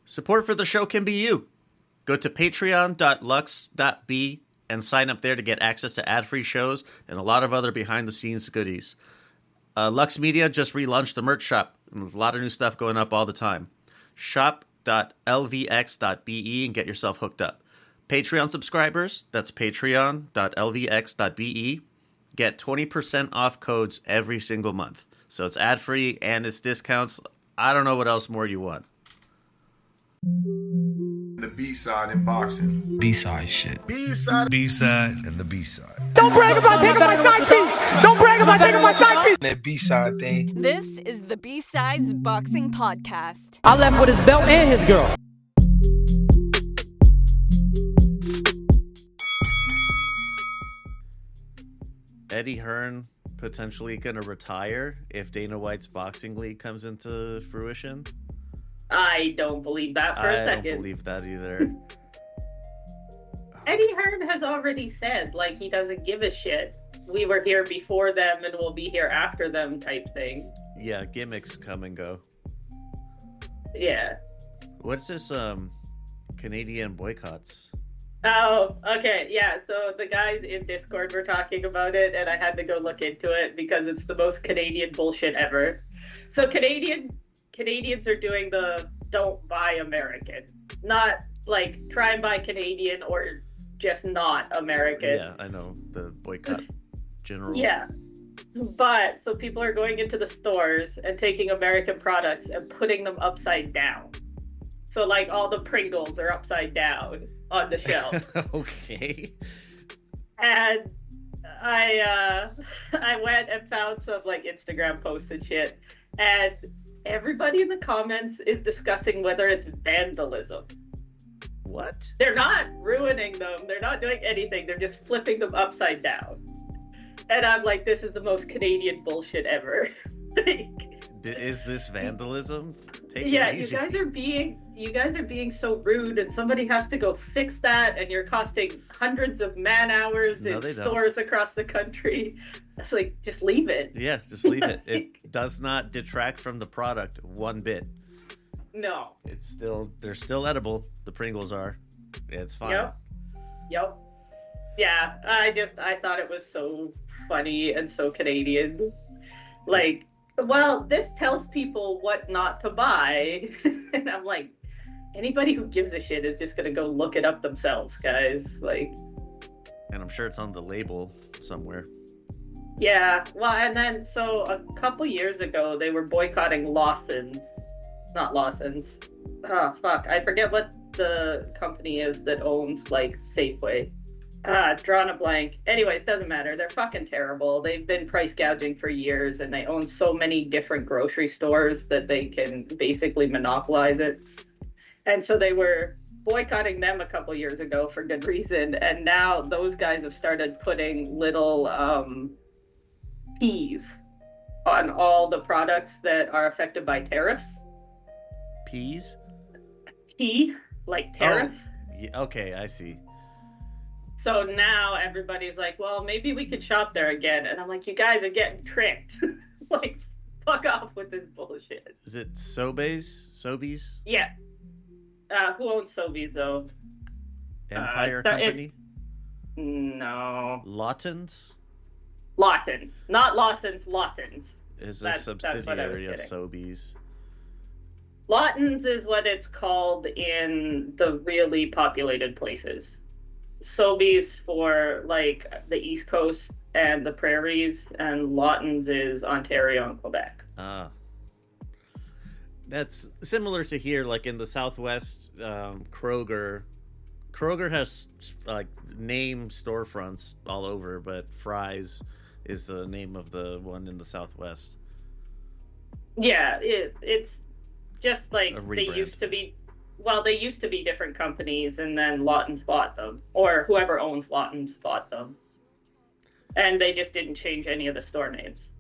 Support for the show can be you. Go to patreon.lux.b and sign up there to get access to ad-free shows and a lot of other behind-the-scenes goodies. Lux Media just relaunched the merch shop, and there's a lot of new stuff going up all the time. Shop.lvx.be and get yourself hooked up. Patreon subscribers, that's patreon.lvx.be, get 20% off codes every single month. So it's ad-free and it's discounts. I don't know what else more you want. The B-side in boxing. B-side shit. B-side. B-side. And the B-side. Don't brag about taking my side piece! Don't brag about taking my side piece! That B-side thing. This is the B-Sides Boxing Podcast. I left with his belt and his girl. Eddie Hearn potentially going to retire if Dana White's boxing league comes into fruition? I don't believe that for a second. I don't believe that either. Eddie Hearn has already said, like, he doesn't give a shit. We were here before them and we'll be here after them type thing. Yeah, gimmicks come and go. Yeah. What's this, Canadian boycotts? Oh, okay, yeah, so the guys in Discord were talking about it, and I had to go look into it because it's the most Canadian bullshit ever. So Canadians are doing the don't buy American. Not, like, try and buy Canadian or just not American. Yeah, I know, the boycott general. Yeah. But, so people are going into the stores and taking American products and putting them upside down. So, like, all the Pringles are upside down on the shelf. Okay. And I went and found some, like, Instagram posts and shit. And everybody in the comments is discussing whether it's vandalism. What? They're not ruining them. They're not doing anything. They're just flipping them upside down. And I'm like, this is the most Canadian bullshit ever. Like, is this vandalism? Take yeah, it easy. you guys are being so rude, and somebody has to go fix that, and you're costing hundreds of man hours in stores across the country. It's like, just leave it. Yeah, just leave it. It does not detract from the product one bit. No. They're still edible. The Pringles are. It's fine. Yep. Yeah, I thought it was so funny and so Canadian. Like, well, this tells people what not to buy. And I'm like, anybody who gives a shit is just going to go look it up themselves, guys. Like, and I'm sure it's on the label somewhere. Yeah. Well, and then, so a couple years ago, they were boycotting Lawson's. Not Lawson's. Oh, fuck. I forget what the company is that owns, like, Safeway. Drawn a blank. Anyways, doesn't matter. They're fucking terrible. They've been price gouging for years, and they own so many different grocery stores that they can basically monopolize it. And so they were boycotting them a couple years ago for good reason, and now those guys have started putting little P's on all the products that are affected by tariffs. Peas? P, like tariff. Oh, yeah, okay, I see. So now everybody's like, well, maybe we could shop there again. And I'm like, you guys are getting tricked. Like, fuck off with this bullshit. Is it Sobeys? Yeah. Who owns Sobeys, though? Empire Company? No. Lawtons? Lawtons. Not Lawson's, Lawtons. Is a subsidiary of Sobeys. Lawtons is what it's called in the really populated places. Sobeys for, like, the East Coast and the prairies, and Lawtons is Ontario and Quebec. That's similar to here, like in the Southwest. Kroger has, like, name storefronts all over, but Fry's is the name of the one in the Southwest. Yeah, it's just like they used to be. Well, they used to be different companies, and then Lawtons bought them, or whoever owns Lawtons bought them. And they just didn't change any of the store names.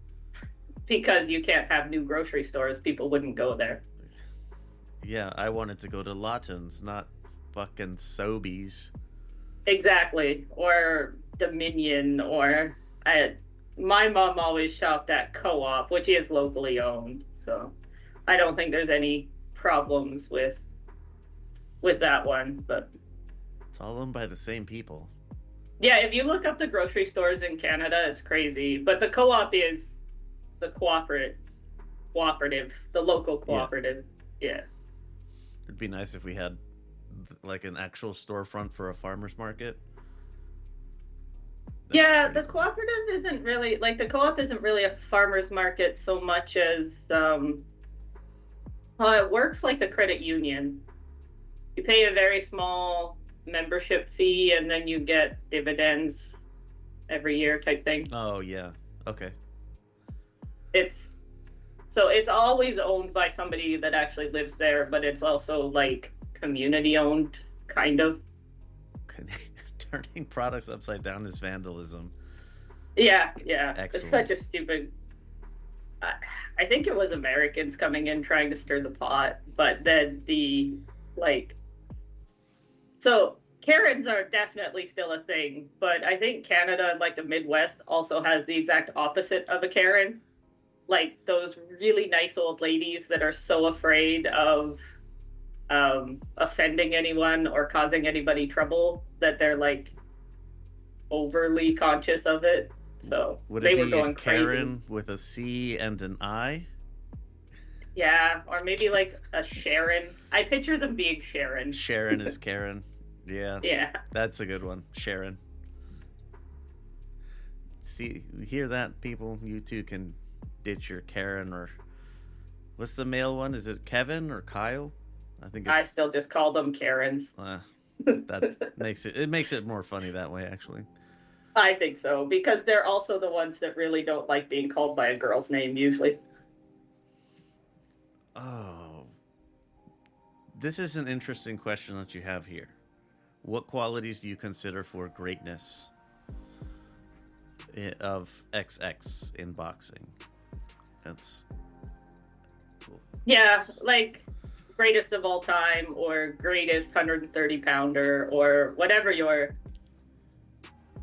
Because you can't have new grocery stores, people wouldn't go there. Yeah, I wanted to go to Lawtons, not fucking Sobeys. Exactly, or Dominion, or... my mom always shopped at Co-op, which is locally owned, so I don't think there's any problems with with that one, but It's all owned by the same people. yeah, if you look up the grocery stores in Canada, it's crazy. But the co-op is the cooperative, the local cooperative. Yeah. It'd be nice if we had like an actual storefront for a farmer's market. Yeah, the cooperative isn't really like the co-op isn't really a farmer's market so much as it works like a credit union. You pay a very small membership fee and then you get dividends every year type thing. Oh yeah. Okay. It's always owned by somebody that actually lives there, but it's also like community owned kind of. Turning products upside down is vandalism. Yeah. Excellent. It's such a stupid. I think it was Americans coming in trying to stir the pot, but then so Karens are definitely still a thing, but I think Canada, like the Midwest, also has the exact opposite of a Karen. Like those really nice old ladies that are so afraid of offending anyone or causing anybody trouble that they're like overly conscious of it. So would they it were be going a Karen crazy. with a C and an I? Yeah, or maybe like a Sharon. I picture them being Sharon. Sharon is Karen. Yeah. Yeah. That's a good one. Sharon. See, hear that, people? You too can ditch your Karen, or what's the male one? Is it Kevin or Kyle? I think I it's, still just call them Karens. that makes it more funny that way, actually. I think so, because they're also the ones that really don't like being called by a girl's name usually. Oh, this is an interesting question that you have here. What qualities do you consider for greatness of XX in boxing? That's cool. Yeah, like greatest of all time or greatest 130 pounder or whatever your.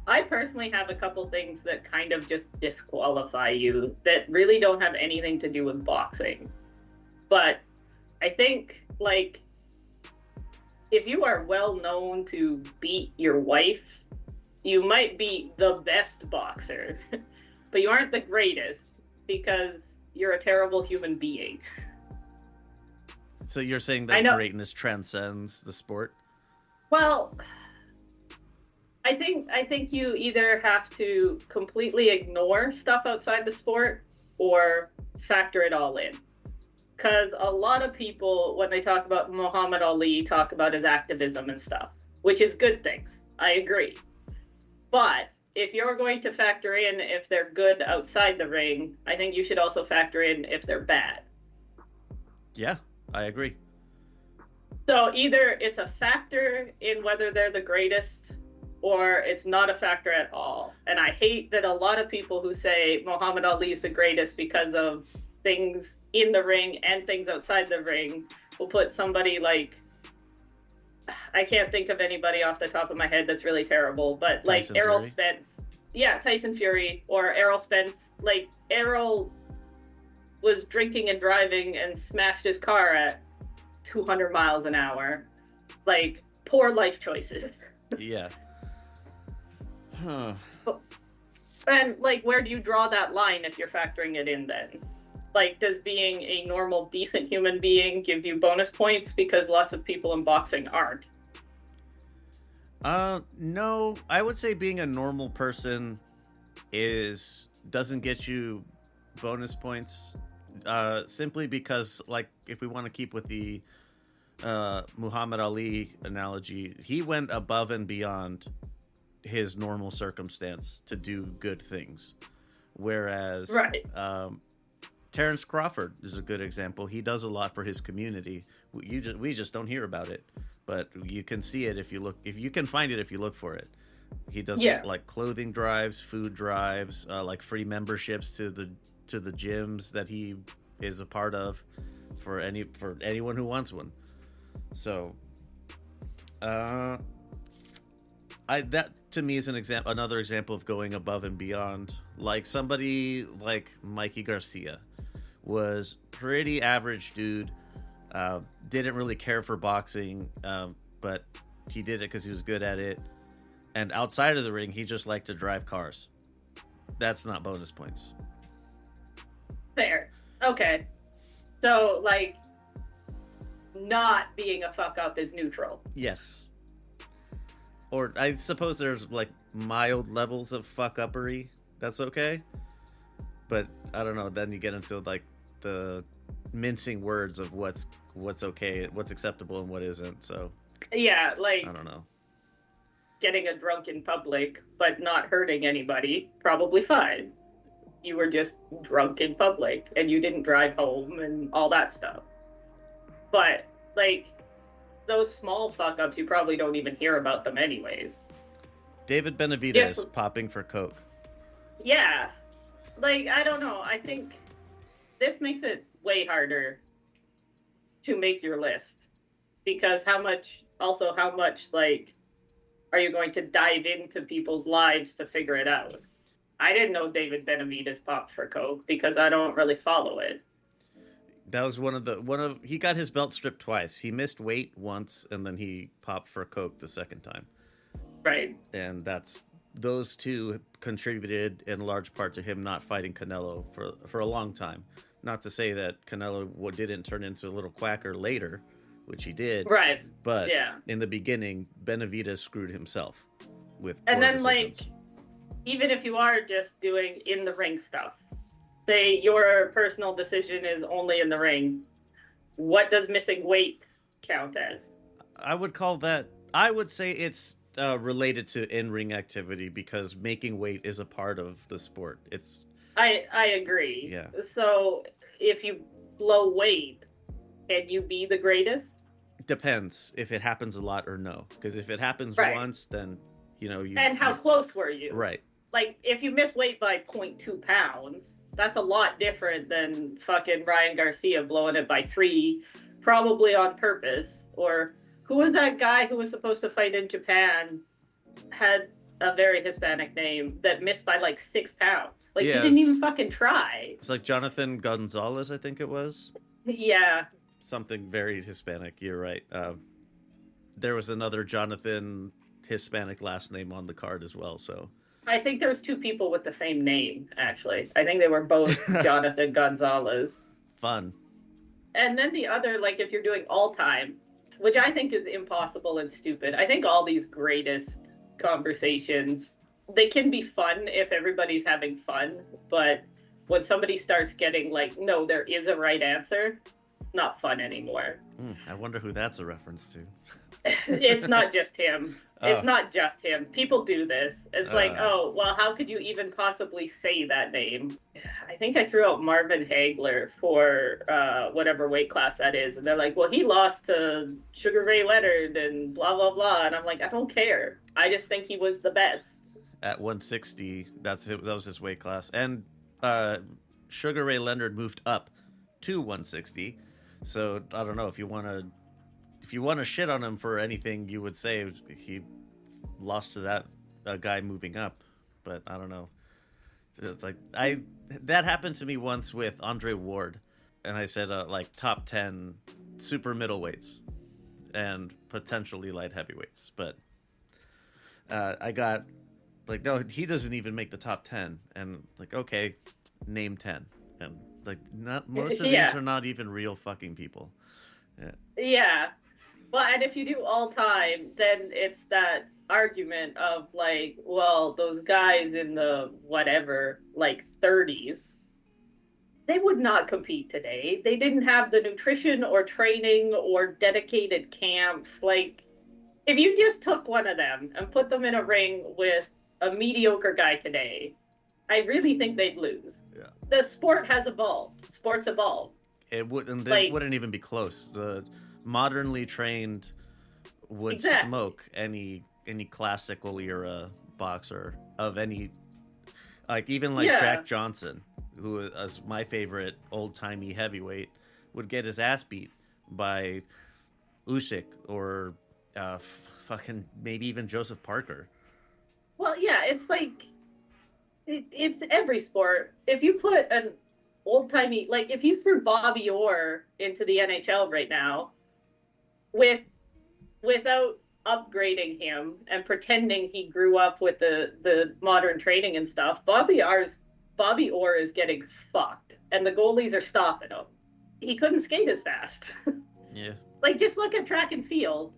I personally have a couple things that kind of just disqualify you that really don't have anything to do with boxing. But I think, like, if you are well known to beat your wife, you might be the best boxer, but you aren't the greatest because you're a terrible human being. So you're saying that greatness transcends the sport? Well, I think you either have to completely ignore stuff outside the sport or factor it all in. Because a lot of people, when they talk about Muhammad Ali, talk about his activism and stuff, which is good things. I agree. But if you're going to factor in if they're good outside the ring, I think you should also factor in if they're bad. Yeah, I agree. So either it's a factor in whether they're the greatest or it's not a factor at all. And I hate that a lot of people who say Muhammad Ali is the greatest because of things in the ring and things outside the ring will put somebody like, I can't think of anybody off the top of my head that's really terrible, but like Tyson Errol Fury? Spence. Yeah, Tyson Fury or Errol Spence. Like Errol was drinking and driving and smashed his car at 200 miles an hour. Like, poor life choices. Yeah. Huh. And like, where do you draw that line if you're factoring it in then? Like, does being a normal, decent human being give you bonus points? Because lots of people in boxing aren't. No, I would say being a normal person doesn't get you bonus points. Simply because, like, if we want to keep with the Muhammad Ali analogy, he went above and beyond his normal circumstance to do good things. Whereas, Right. Terrence Crawford is a good example. He does a lot for his community. We just don't hear about it, but you can see it if you look. If you can find it, if you look for it, he does like clothing drives, food drives, like free memberships to the gyms that he is a part of for anyone who wants one. So, that to me is another example of going above and beyond. Like somebody like Mikey Garcia was pretty average dude, Didn't really care for boxing, but he did it because he was good at it. And outside of the ring, he just liked to drive cars. That's not bonus points. Fair. Okay. So, like, not being a fuck up is neutral. Yes. Or I suppose there's like mild levels of fuck uppery. That's okay. But I don't know. Then you get into like the mincing words of what's okay, what's acceptable, and what isn't. So Yeah, like I don't know. getting a drunk in public but not hurting anybody, probably fine. You were just drunk in public and you didn't drive home and all that stuff. But like those small fuck ups, you probably don't even hear about them anyways. David Benavidez Yes. popping for coke. Yeah. Like, I don't know. I think this makes it way harder to make your list. Because how much, like, are you going to dive into people's lives to figure it out? I didn't know David Benavidez popped for coke because I don't really follow it. That was he got his belt stripped twice. He missed weight once, and then he popped for coke the second time. Right. And those two contributed in large part to him not fighting Canelo for a long time. Not to say that Canelo didn't turn into a little quacker later, which he did. Right. But yeah. in the beginning, Benavidez screwed himself with And poor then, decisions. like, even if you are just doing in the ring stuff, say your personal decision is only in the ring, what does missing weight count as? I would say it's related to in-ring activity because making weight is a part of the sport. I agree. Yeah. So if you blow weight, can you be the greatest? Depends if it happens a lot or no. Because if it happens Right. once, then you. And how close were you? Right. Like, if you miss weight by 0.2 pounds, that's a lot different than fucking Ryan Garcia blowing it by 3, probably on purpose. Or who was that guy who was supposed to fight in Japan, had a very Hispanic name, that missed by like 6 pounds? Like, Yeah, he didn't even fucking try. It's like Jonathan Gonzalez, I think it was. Yeah. Something very Hispanic. You're right. There was another Jonathan Hispanic last name on the card as well. So I think there was 2 people with the same name, actually. I think they were both Jonathan Gonzalez. fun. And then the other, like, if you're doing all time, which I think is impossible and stupid. I think all these greatest conversations, they can be fun if everybody's having fun. But when somebody starts getting like, no, there is a right answer, it's not fun anymore. I wonder who that's a reference to. It's not just him. It's Oh. not just him. People do this. It's like, oh, well, how could you even possibly say that name? I think I threw out Marvin Hagler for whatever weight class that is. And they're like, well, he lost to Sugar Ray Leonard and blah, blah, blah. And I'm like, I don't care. I just think he was the best. At 160, that was his weight class. And Sugar Ray Leonard moved up to 160. So I don't know if you want to shit on him for anything, you would say he lost to that guy moving up. But I don't know. It's like that happened to me once with Andre Ward, and I said like top 10 super middleweights and potentially light heavyweights, but I got like, no, he doesn't even make the top 10, and like, okay, name 10, and like, not most of Yeah. these are not even real fucking people. Yeah. Well, and if you do all time, then it's that argument of like, well, those guys in the whatever, like 30s, they would not compete today. They didn't have the nutrition or training or dedicated camps. Like, if you just took one of them and put them in a ring with a mediocre guy today, I really think they'd lose. Yeah. The sport has evolved. Sports evolved. It wouldn't. They Like- wouldn't even be close. The modernly trained would Exactly. smoke any classical era boxer of any, like even like Yeah. Jack Johnson, who is my favorite old timey heavyweight, would get his ass beat by Usyk or fucking maybe even Joseph Parker. Well, yeah, it's like it's every sport. If you put old-timey, like if you threw Bobby Orr into the NHL right now without upgrading him and pretending he grew up with the modern training and stuff, Bobby Orr is getting fucked, and the goalies are stopping him. He couldn't skate as fast. Yeah. Like, just look at track and field.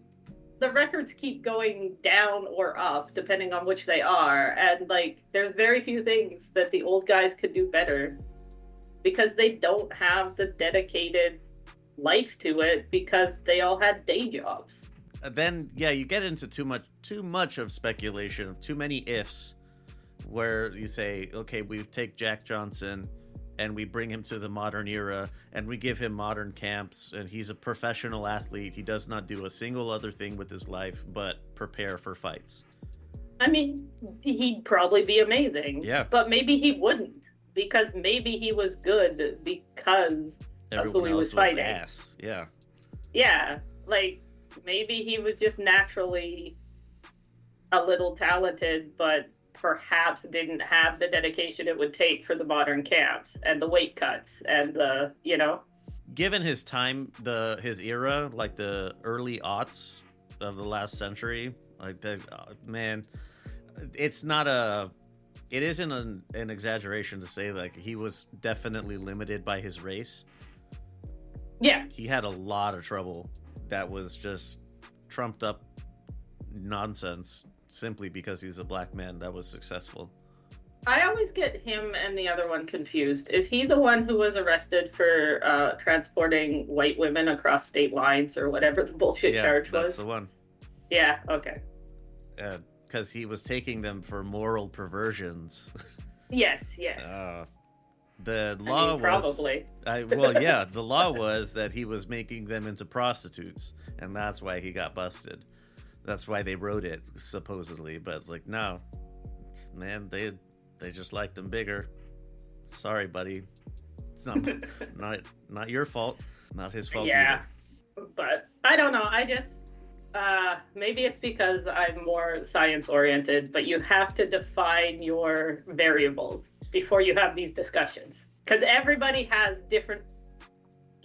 The records keep going down or up, depending on which they are. And, like, there's very few things that the old guys could do better because they don't have the dedicated life to it because they all had day jobs. Then, yeah, you get into too much of speculation, of too many ifs, where you say, okay, we take Jack Johnson and we bring him to the modern era and we give him modern camps and he's a professional athlete. He does not do a single other thing with his life but prepare for fights. I mean, he'd probably be amazing. Yeah. But maybe he wouldn't, because maybe he was good because of who he was fighting. Ass. Yeah. Yeah. Like, maybe he was just naturally a little talented, but perhaps didn't have the dedication it would take for the modern camps and the weight cuts and the, you know. Given his time, his era, like the early aughts of the last century, like that, man, it isn't an exaggeration to say like he was definitely limited by his race. Yeah. He had a lot of trouble that was just trumped up nonsense simply because he's a black man that was successful. I always get him and the other one confused. Is he the one who was arrested for transporting white women across state lines or whatever the bullshit charge was? That's the one. Yeah, okay. Because he was taking them for moral perversions. Yes. The law probably. The law was that he was making them into prostitutes, and that's why he got busted. That's why they wrote it, supposedly. But it's like, no, man, they just liked him bigger. Sorry, buddy. It's not your fault. Not his fault Yeah, either. But I don't know. I just maybe it's because I'm more science oriented. But you have to define your variables before you have these discussions, because everybody has different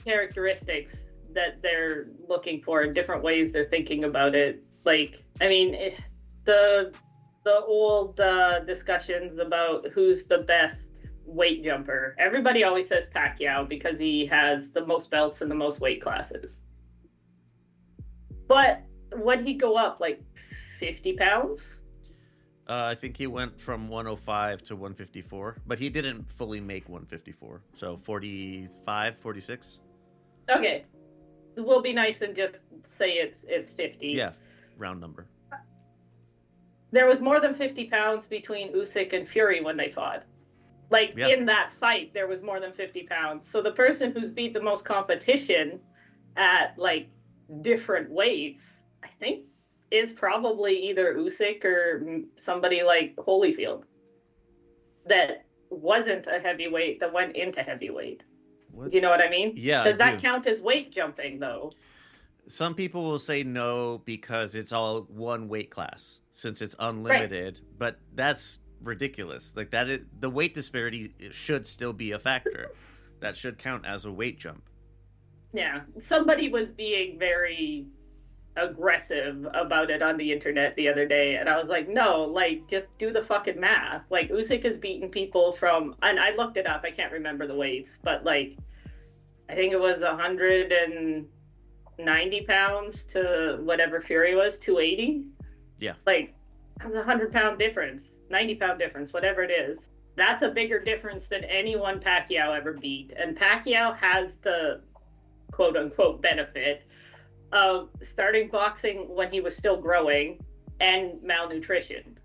characteristics that they're looking for and different ways they're thinking about it. Like, I mean, the old discussions about who's the best weight jumper. Everybody always says Pacquiao because he has the most belts and the most weight classes. But would he go up like 50 pounds? I think he went from 105 to 154, but he didn't fully make 154. So 45, 46. Okay. We'll be nice and just say it's 50. Yeah, round number. There was more than 50 pounds between Usyk and Fury when they fought. Like, in that fight, there was more than 50 pounds. So the person who's beat the most competition at, like, different weights, I think, is probably either Usyk or somebody like Holyfield that wasn't a heavyweight that went into heavyweight. Do you know what I mean? Yeah. Does that count as weight jumping, though? Some people will say no because it's all one weight class since it's unlimited, but that's ridiculous. Like, that is, the weight disparity should still be a factor. That should count as a weight jump. Yeah. Somebody was being very aggressive about it on the internet the other day, and I was like, no, like, just do the fucking math. Like, Usyk has beaten people from, and I looked it up, I can't remember the weights, but like, I think it was 190 pounds to whatever Fury was, 280. Yeah. Like, that's a 100-pound difference, 90-pound difference, whatever it is. That's a bigger difference than anyone Pacquiao ever beat. And Pacquiao has the quote-unquote benefit of starting boxing when he was still growing and malnutritioned.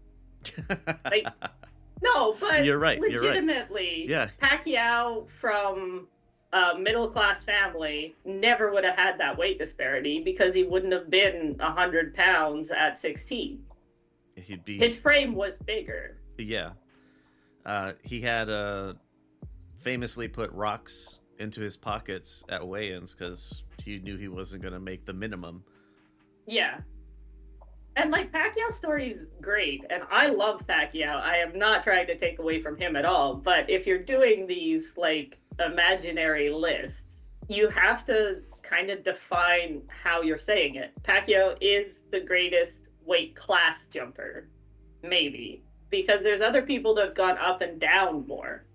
Like, no, but you're right. Legitimately, Yeah. Pacquiao from a middle-class family never would have had that weight disparity because he wouldn't have been 100 pounds at 16. His frame was bigger. Yeah. He had famously put rocks into his pockets at weigh-ins because he knew he wasn't going to make the minimum. Yeah. And, like, Pacquiao's story is great, and I love Pacquiao. I am not trying to take away from him at all, but if you're doing these, like, imaginary lists, you have to kind of define how you're saying it. Pacquiao is the greatest weight class jumper, maybe, because there's other people that have gone up and down more.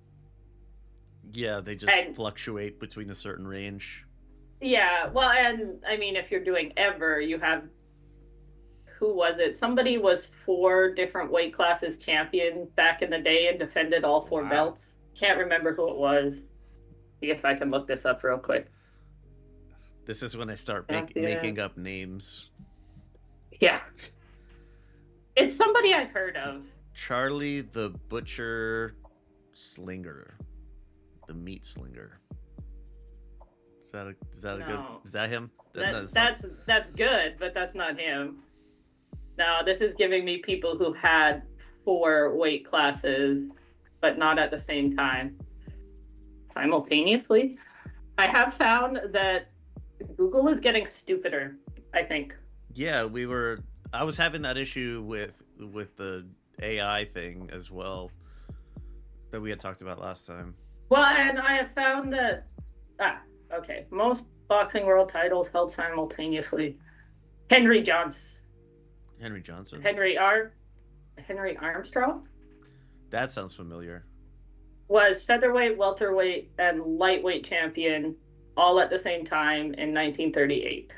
Yeah, they just fluctuate between a certain range. Yeah, well, and I mean, if you're doing ever, you have, who was it? Somebody was 4 different weight classes champion back in the day and defended all 4 belts. Can't remember who it was. See if I can look this up real quick. This is when I start making up names. Yeah. It's somebody I've heard of. Charlie the Butcher Slinger. The Meat Slinger. Is that a good? Is that him? That's good, but that's not him. No, this is giving me people who had 4 weight classes, but not at the same time. Simultaneously. I have found that Google is getting stupider, I think. Yeah, I was having that issue with the AI thing as well that we had talked about last time. Well, and I have found that okay, most boxing world titles held simultaneously. Henry Johnson. Henry Armstrong? That sounds familiar. Was featherweight, welterweight, and lightweight champion all at the same time in 1938.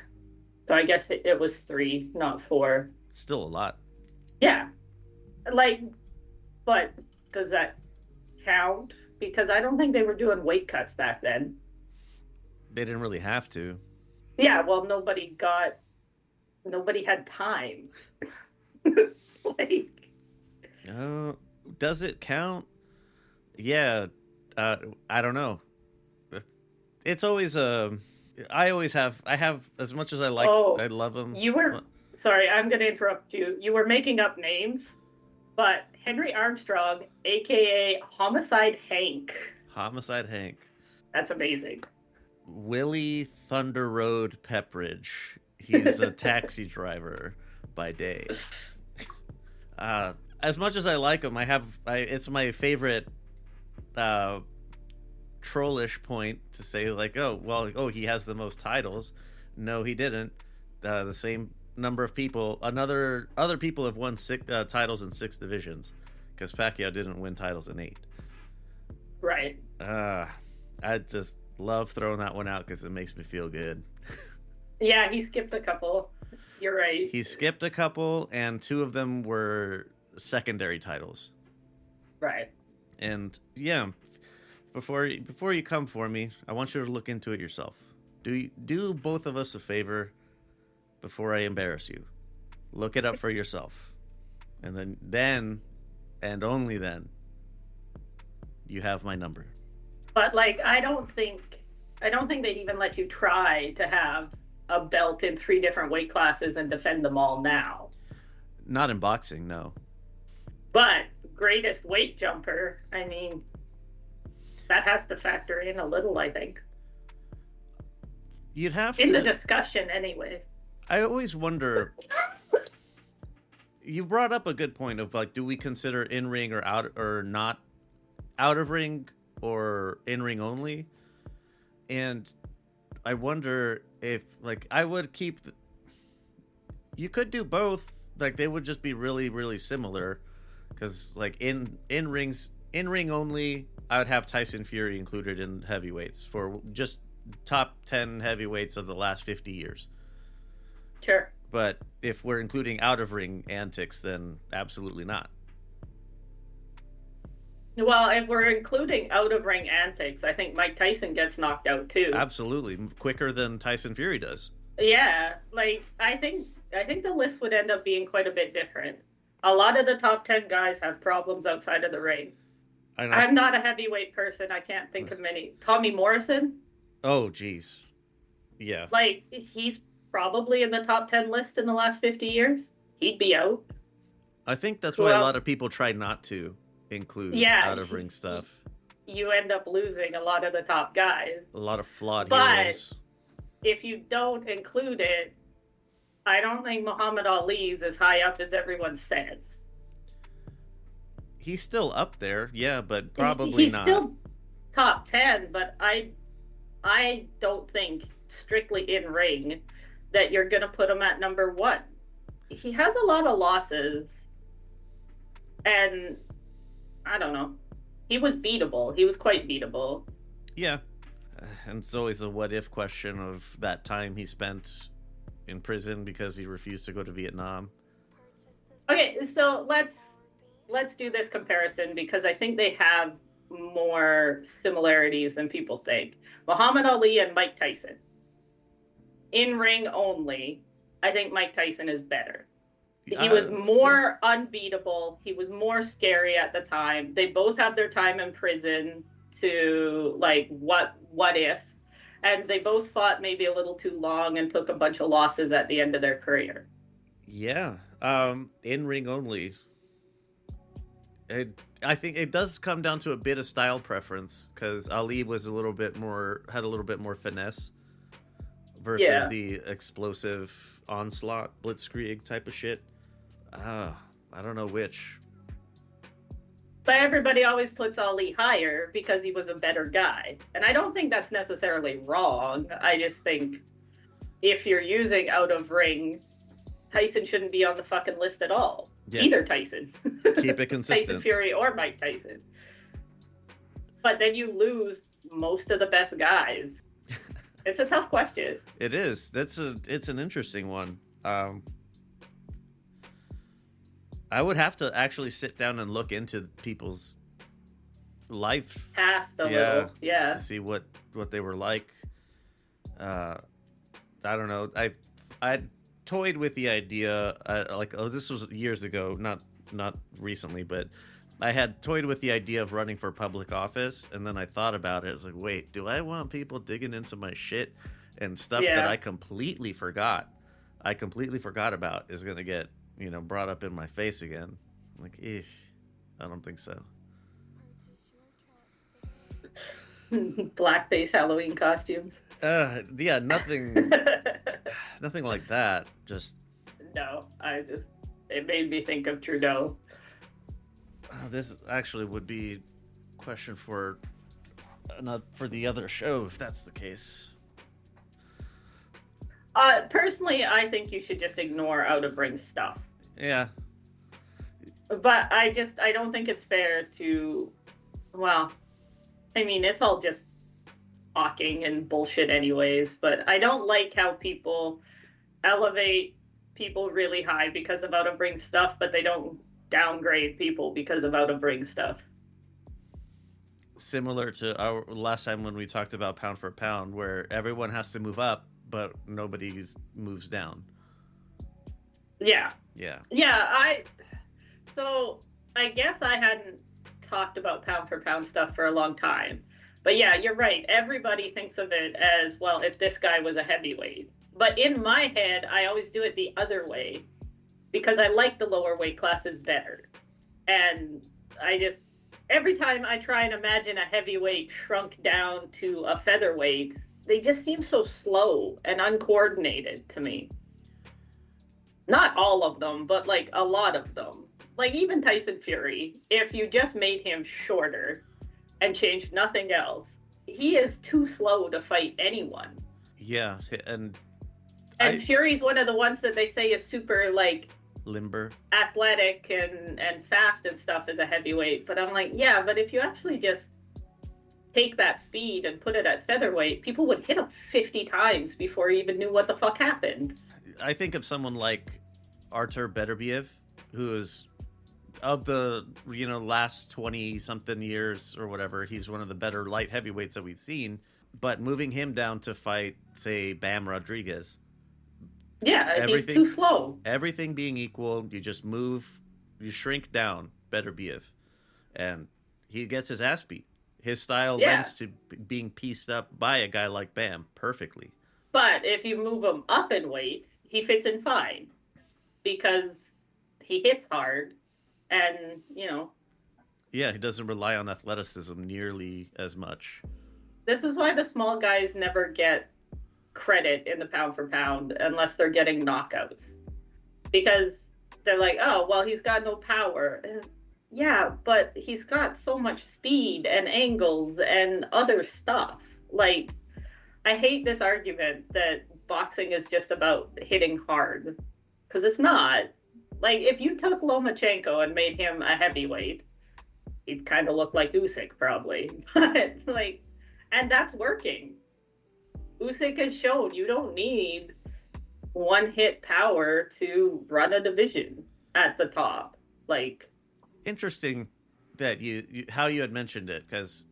So I guess it was 3, not 4. Still a lot. Yeah. But does that count? Because I don't think they were doing weight cuts back then. They didn't really have to. Yeah, well, nobody had time. Oh, does it count? Yeah, I don't know. It's always I have as much as I like. I love them. Sorry, I'm going to interrupt you. You were making up names, but Henry Armstrong, aka Homicide Hank. That's amazing. Willie Thunder Road Pepperidge. He's a taxi driver by day. As much as I like him, it's my favorite trollish point to say he has the most titles. No, he didn't. The same number of people. Other people have won 6 titles in 6 divisions, because Pacquiao didn't win titles in 8. Right. I just love throwing that one out because it makes me feel good. Yeah, he skipped a couple. You're right. He skipped a couple, and 2 of them were secondary titles. Right. And yeah, before you come for me, I want you to look into it yourself. Do both of us a favor before I embarrass you. Look it up for yourself. And then and only then you have my number. But I don't think they'd even let you try to have a belt in 3 different weight classes and defend them all now. Not in boxing, no. But greatest weight jumper, I mean, that has to factor in a little, I think. You'd have in the discussion anyway. I always wonder. You brought up a good point of do we consider in ring or out or not out of ring or in ring only? And I wonder if I would keep. You could do both. They would just be really, really similar, because in ring only, I would have Tyson Fury included in heavyweights for just top 10 heavyweights of the last 50 years. Sure. But if we're including out of ring antics, then absolutely not. Well, if we're including out of ring antics, I think Mike Tyson gets knocked out too. Absolutely, quicker than Tyson Fury does. Yeah, I think the list would end up being quite a bit different. A lot of the top 10 guys have problems outside of the ring. I'm not a heavyweight person. I can't think of many. Tommy Morrison? Oh, geez. Yeah. He's probably in the top 10 list in the last 50 years. He'd be out. I think that's why a lot of people try not to include out-of-ring stuff. You end up losing a lot of the top guys. A lot of flawed heroes. If you don't include it, I don't think Muhammad Ali's as high up as everyone says. He's still up there, yeah, but probably not. top 10, but I don't think strictly in ring that you're gonna put him at number 1. He has a lot of losses, and I don't know. He was beatable. He was quite beatable. Yeah. And it's always a what if question of that time he spent in prison because he refused to go to Vietnam. Okay, so let's do this comparison because I think they have more similarities than people think. Muhammad Ali and Mike Tyson. In ring only, I think Mike Tyson is better. He was more unbeatable. He was more scary at the time. They both had their time in prison to like what if, and they both fought maybe a little too long and took a bunch of losses at the end of their career. Yeah. In ring only. I think it does come down to a bit of style preference because Ali was had a little bit more finesse versus the explosive onslaught blitzkrieg type of shit. I don't know which. But everybody always puts Ali higher because he was a better guy. And I don't think that's necessarily wrong. I just think if you're using out of ring, Tyson shouldn't be on the fucking list at all. Yeah. Either Tyson. Keep it consistent. Tyson Fury or Mike Tyson. But then you lose most of the best guys. It's a tough question. It is. It's an interesting one. I would have to actually sit down and look into people's life past a little, to see what they were like. I don't know. I toyed with the idea, this was years ago, not recently, but I had toyed with the idea of running for public office, and then I thought about it. I was like, wait, do I want people digging into my shit and stuff that I completely forgot about is going to get, brought up in my face again? Like, I don't think so. Blackface Halloween costumes. Yeah, nothing like that. Just no. It made me think of Trudeau. This actually would be a question for the other show if that's the case. Personally, I think you should just ignore out of ring stuff. Yeah. But I don't think it's fair to, well, I mean, it's all just talking and bullshit anyways, but I don't like how people elevate people really high because of out of ring stuff, but they don't downgrade people because of out of ring stuff. Similar to our last time when we talked about pound for pound, where everyone has to move up, but nobody moves down. Yeah. Yeah. Yeah, so I guess I hadn't talked about pound for pound stuff for a long time. But yeah, you're right. Everybody thinks of it as, well, if this guy was a heavyweight. But in my head, I always do it the other way because I like the lower weight classes better. And every time I try and imagine a heavyweight shrunk down to a featherweight, they just seem so slow and uncoordinated to me. Not all of them, but like a lot of them. Like even Tyson Fury, if you just made him shorter and changed nothing else, he is too slow to fight anyone. Yeah, and Fury's one of the ones that they say is super like limber, athletic and fast and stuff as a heavyweight. But I'm like, yeah, but if you actually just take that speed and put it at featherweight, people would hit him 50 times before he even knew what the fuck happened. I think of someone like Artur Beterbiev, who is of the last 20 something years or whatever, he's one of the better light heavyweights that we've seen. But moving him down to fight, say, Bam Rodriguez, he's too slow. Everything being equal, you just you shrink down Beterbiev, and he gets his ass beat. His style lends to being pieced up by a guy like Bam perfectly. But if you move him up in weight, he fits in fine because he hits hard and, Yeah, he doesn't rely on athleticism nearly as much. This is why the small guys never get credit in the pound for pound unless they're getting knockouts. Because they're like, oh, well, he's got no power. Yeah, but he's got so much speed and angles and other stuff. Like, I hate this argument that boxing is just about hitting hard, because it's not. Like, if you took Lomachenko and made him a heavyweight, he'd kind of look like Usyk probably. But like, and that's working. Usyk has shown you don't need one hit power to run a division at the top. Like, Interesting that you how you had mentioned it, because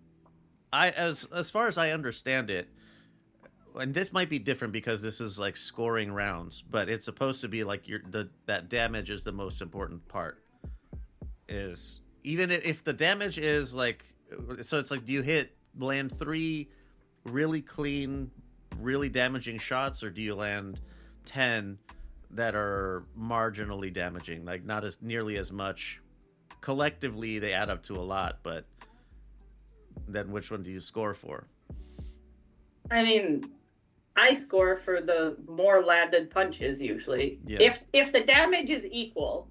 as far as I understand it, and this might be different because this is like scoring rounds, but it's supposed to be like that damage is the most important part. Is even if the damage is like, so it's like, do you land 3 really clean, really damaging shots, or do you land 10 that are marginally damaging, like not as nearly as much? Collectively they add up to a lot, but then which one do you score for? I mean, I score for the more landed punches usually. Yeah. If the damage is equal,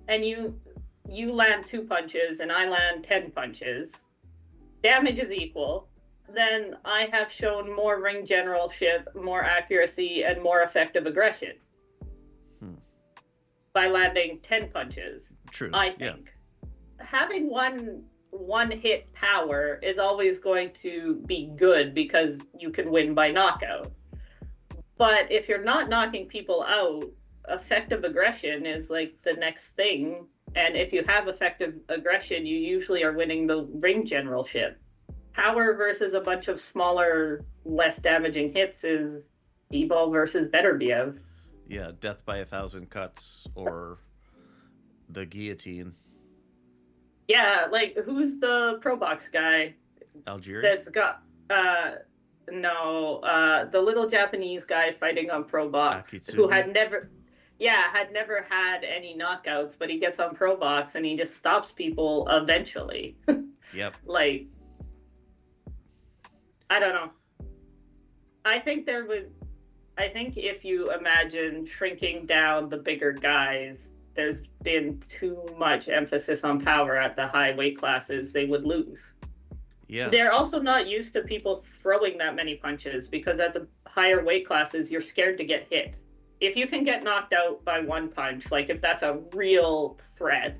and you land 2 punches and I land 10 punches, damage is equal, then I have shown more ring generalship, more accuracy, and more effective aggression by landing 10 punches. True. I think having one hit power is always going to be good because you can win by knockout. But if you're not knocking people out, effective aggression is like the next thing. And if you have effective aggression, you usually are winning the ring generalship. Power versus a bunch of smaller, less damaging hits is Bivol versus Beterbiev. Yeah, death by 1,000 cuts, or the guillotine. Yeah, like, who's the pro box guy? Algeria? That's got the little Japanese guy fighting on pro box who had never had any knockouts, but he gets on pro box and he just stops people eventually. Yep. Like, I don't know. I think if you imagine shrinking down the bigger guys, there's been too much emphasis on power at the high weight classes, they would lose. Yeah. They're also not used to people throwing that many punches because at the higher weight classes, you're scared to get hit. If you can get knocked out by one punch, like if that's a real threat,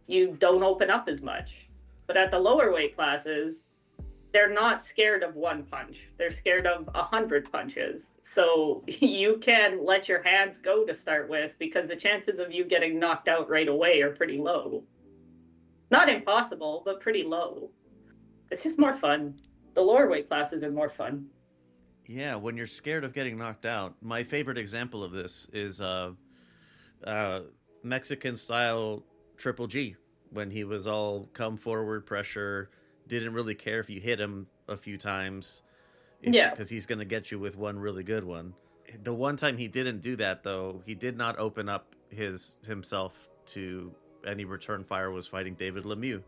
you don't open up as much. But at the lower weight classes, they're not scared of one punch. They're scared of 100 punches. So you can let your hands go to start with because the chances of you getting knocked out right away are pretty low. Not impossible, but pretty low. It's just more fun. The lower weight classes are more fun. Yeah, when you're scared of getting knocked out. My favorite example of this is Mexican style Triple G, when he was all come forward pressure, didn't really care if you hit him a few times. Because he's going to get you with one really good one. The one time he didn't do that, though, he did not open up himself to any return fire, was fighting David Lemieux.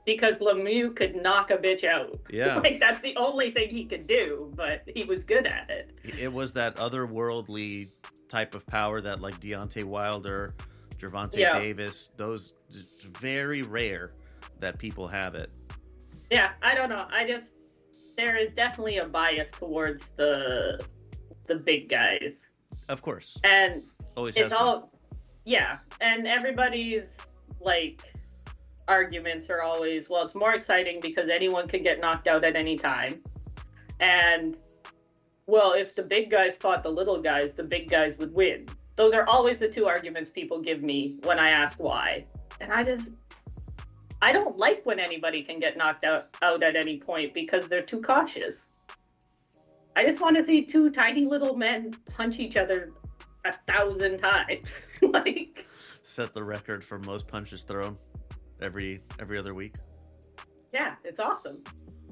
Because Lemieux could knock a bitch out. Yeah. Like, that's the only thing he could do, but he was good at it. It was that otherworldly type of power that, like, Deontay Wilder, Gervonta Davis, those, very rare that people have it. Yeah, I don't know. There is definitely a bias towards the big guys. Of course. And always it's has all, yeah. And everybody's, like, arguments are always, well, it's more exciting because anyone can get knocked out at any time. And, well, if the big guys fought the little guys, the big guys would win. Those are always the two arguments people give me when I ask why. And I don't like when anybody can get knocked out at any point because they're too cautious. I just want to see 2 tiny little men punch each other 1,000 times. Like, set the record for most punches thrown every other week. Yeah, it's awesome.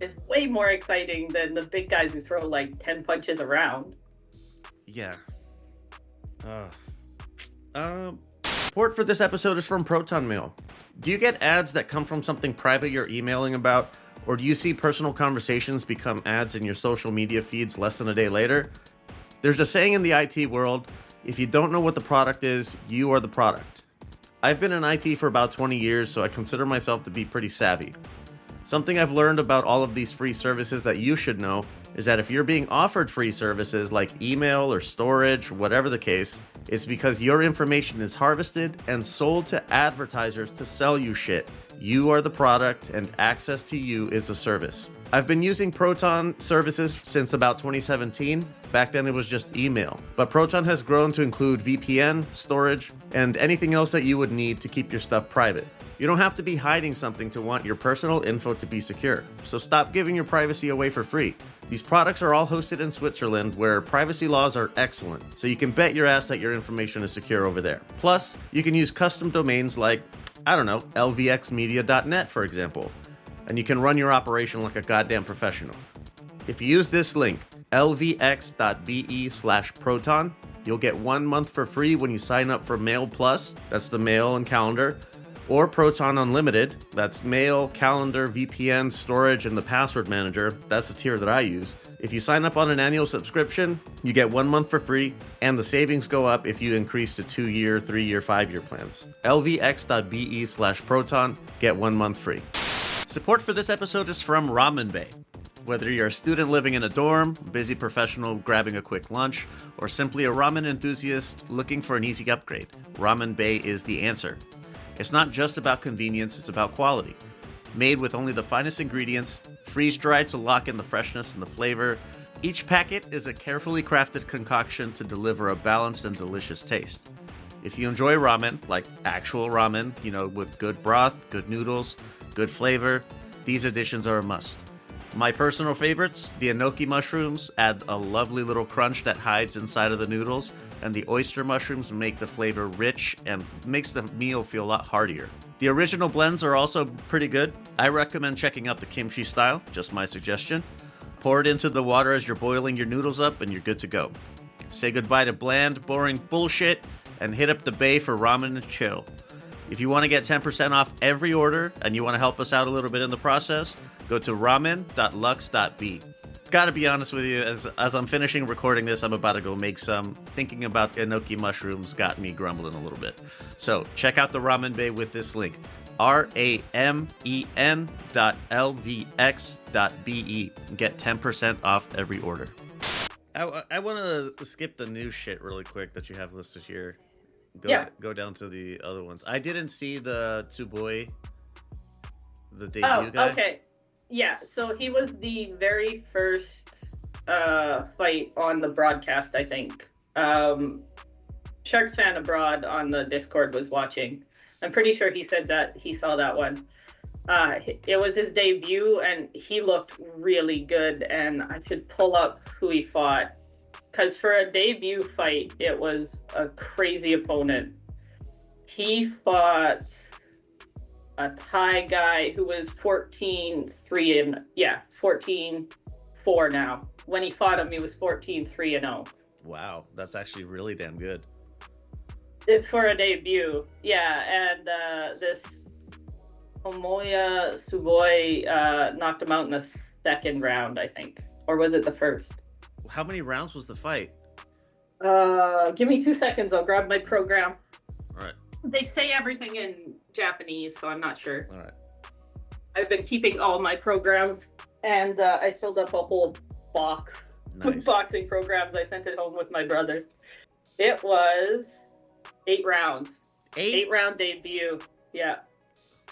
It's way more exciting than the big guys who throw like 10 punches around. Yeah. Support for this episode is from Proton Mail. Do you get ads that come from something private you're emailing about? Or do you see personal conversations become ads in your social media feeds less than a day later? There's a saying in the IT world, if you don't know what the product is, you are the product. I've been in IT for about 20 years, so I consider myself to be pretty savvy. Something I've learned about all of these free services that you should know is that if you're being offered free services like email or storage, whatever the case, it's because your information is harvested and sold to advertisers to sell you shit. You are the product, and access to you is the service. I've been using Proton services since about 2017. Back then it was just email. But Proton has grown to include VPN, storage, and anything else that you would need to keep your stuff private. You don't have to be hiding something to want your personal info to be secure. So stop giving your privacy away for free. These products are all hosted in Switzerland, where privacy laws are excellent, so you can bet your ass that your information is secure over there. Plus, you can use custom domains like, I don't know, lvxmedia.net, for example, and you can run your operation like a goddamn professional. If you use this link, lvx.be/proton, you'll get 1 month for free when you sign up for Mail Plus, that's the mail and calendar, or Proton Unlimited, that's mail, calendar, VPN, storage, and the password manager. That's the tier that I use. If you sign up on an annual subscription, you get 1 month for free, and the savings go up if you increase to 2-year, 3-year, 5-year plans. lvx.be/proton, get 1 month free. Support for this episode is from Ramen Bay. Whether you're a student living in a dorm, busy professional grabbing a quick lunch, or simply a ramen enthusiast looking for an easy upgrade, Ramen Bay is the answer. It's not just about convenience, it's about quality. Made with only the finest ingredients, freeze-dried to lock in the freshness and the flavor, each packet is a carefully crafted concoction to deliver a balanced and delicious taste. If you enjoy ramen, like actual ramen, with good broth, good noodles, good flavor, these additions are a must. My personal favorites, the enoki mushrooms add a lovely little crunch that hides inside of the noodles, and the oyster mushrooms make the flavor rich and makes the meal feel a lot heartier. The original blends are also pretty good. I recommend checking out the kimchi style, just my suggestion. Pour it into the water as you're boiling your noodles up and you're good to go. Say goodbye to bland, boring bullshit and hit up the bay for ramen and chill. If you want to get 10% off every order and you want to help us out a little bit in the process, go to ramen.lux.be. Gotta be honest with you, as I'm finishing recording this, I'm about to go make some. Thinking about enoki mushrooms got me grumbling a little bit. So check out the Ramen Bay with this link, ramen.lvx.be. Get 10% off every order. I want to skip the new shit really quick that you have listed here. Go down to the other ones. I didn't see the Tsuboi, the debut guy. Okay. Yeah, so he was the very first fight on the broadcast, I think. Sharks Fan Abroad on the Discord was watching. I'm pretty sure he said that he saw that one. It was his debut, and he looked really good, and I should pull up who he fought. Because for a debut fight, it was a crazy opponent. He fought a Thai guy who was 14-4 now. When he fought him, he was 14-3-0. Wow, that's actually really damn good. For a debut, yeah. And this Omoya Suboi knocked him out in the second round, I think. Or was it the first? How many rounds was the fight? Give me 2 seconds. I'll grab my program. All right. They say everything in Japanese, so I'm not sure. All right. I've been keeping all my programs, and I filled up a whole box with boxing programs. I sent it home with my brother. It was 8 rounds. 8-round debut. Yeah.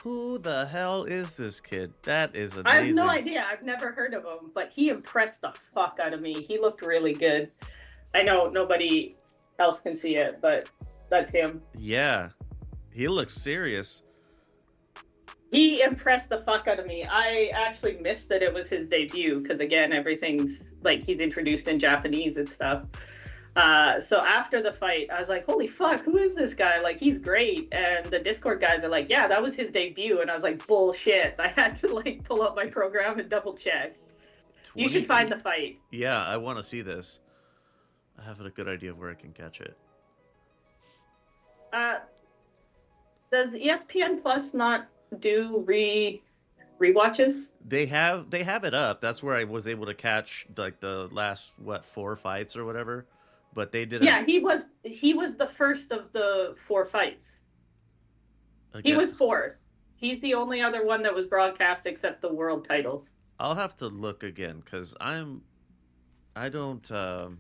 Who the hell is this kid? That is amazing. I have no idea. I've never heard of him, but he impressed the fuck out of me. He looked really good. I know nobody else can see it, but that's him. Yeah. He looks serious. He impressed the fuck out of me. I actually missed that it was his debut because, again, everything's like he's introduced in Japanese and stuff. So after the fight, I was like, holy fuck, who is this guy? Like, he's great. And the Discord guys are like, yeah, that was his debut. And I was like, bullshit. I had to like pull up my program and double check. You should find the fight. Yeah, I want to see this. I have a good idea of where I can catch it. Does ESPN Plus not do rewatches? They have it up. That's where I was able to catch like the last 4 fights or whatever. But they didn't. Yeah, he was the first of the 4 fights. He Again, was fourth. He's the only other one that was broadcast except the world titles. I'll have to look again because I don't.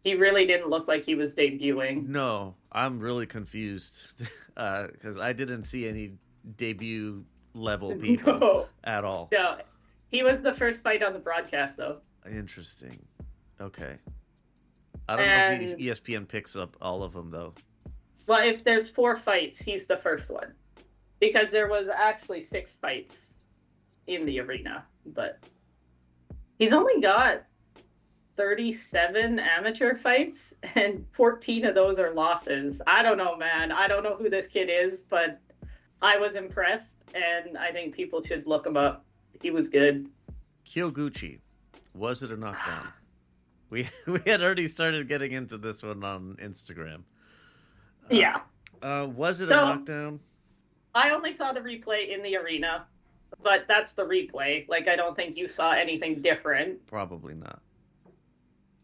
He really didn't look like he was debuting. No, I'm really confused because I didn't see any debut level people No. at all. No, he was the first fight on the broadcast, though. Interesting. Okay. I don't know if And- ESPN picks up all of them though. Well, if there's 4 fights, he's the first one. Because there was actually 6 fights in the arena. But he's only got 37 amateur fights, and 14 of those are losses. I don't know, man. I don't know who this kid is, but I was impressed, and I think people should look him up. He was good. Kyoguchi, was it a knockdown? We had already started getting into this one on Instagram. Yeah. Was it a So- knockdown? I only saw the replay in the arena, but that's the replay. Like, I don't think you saw anything different. Probably not.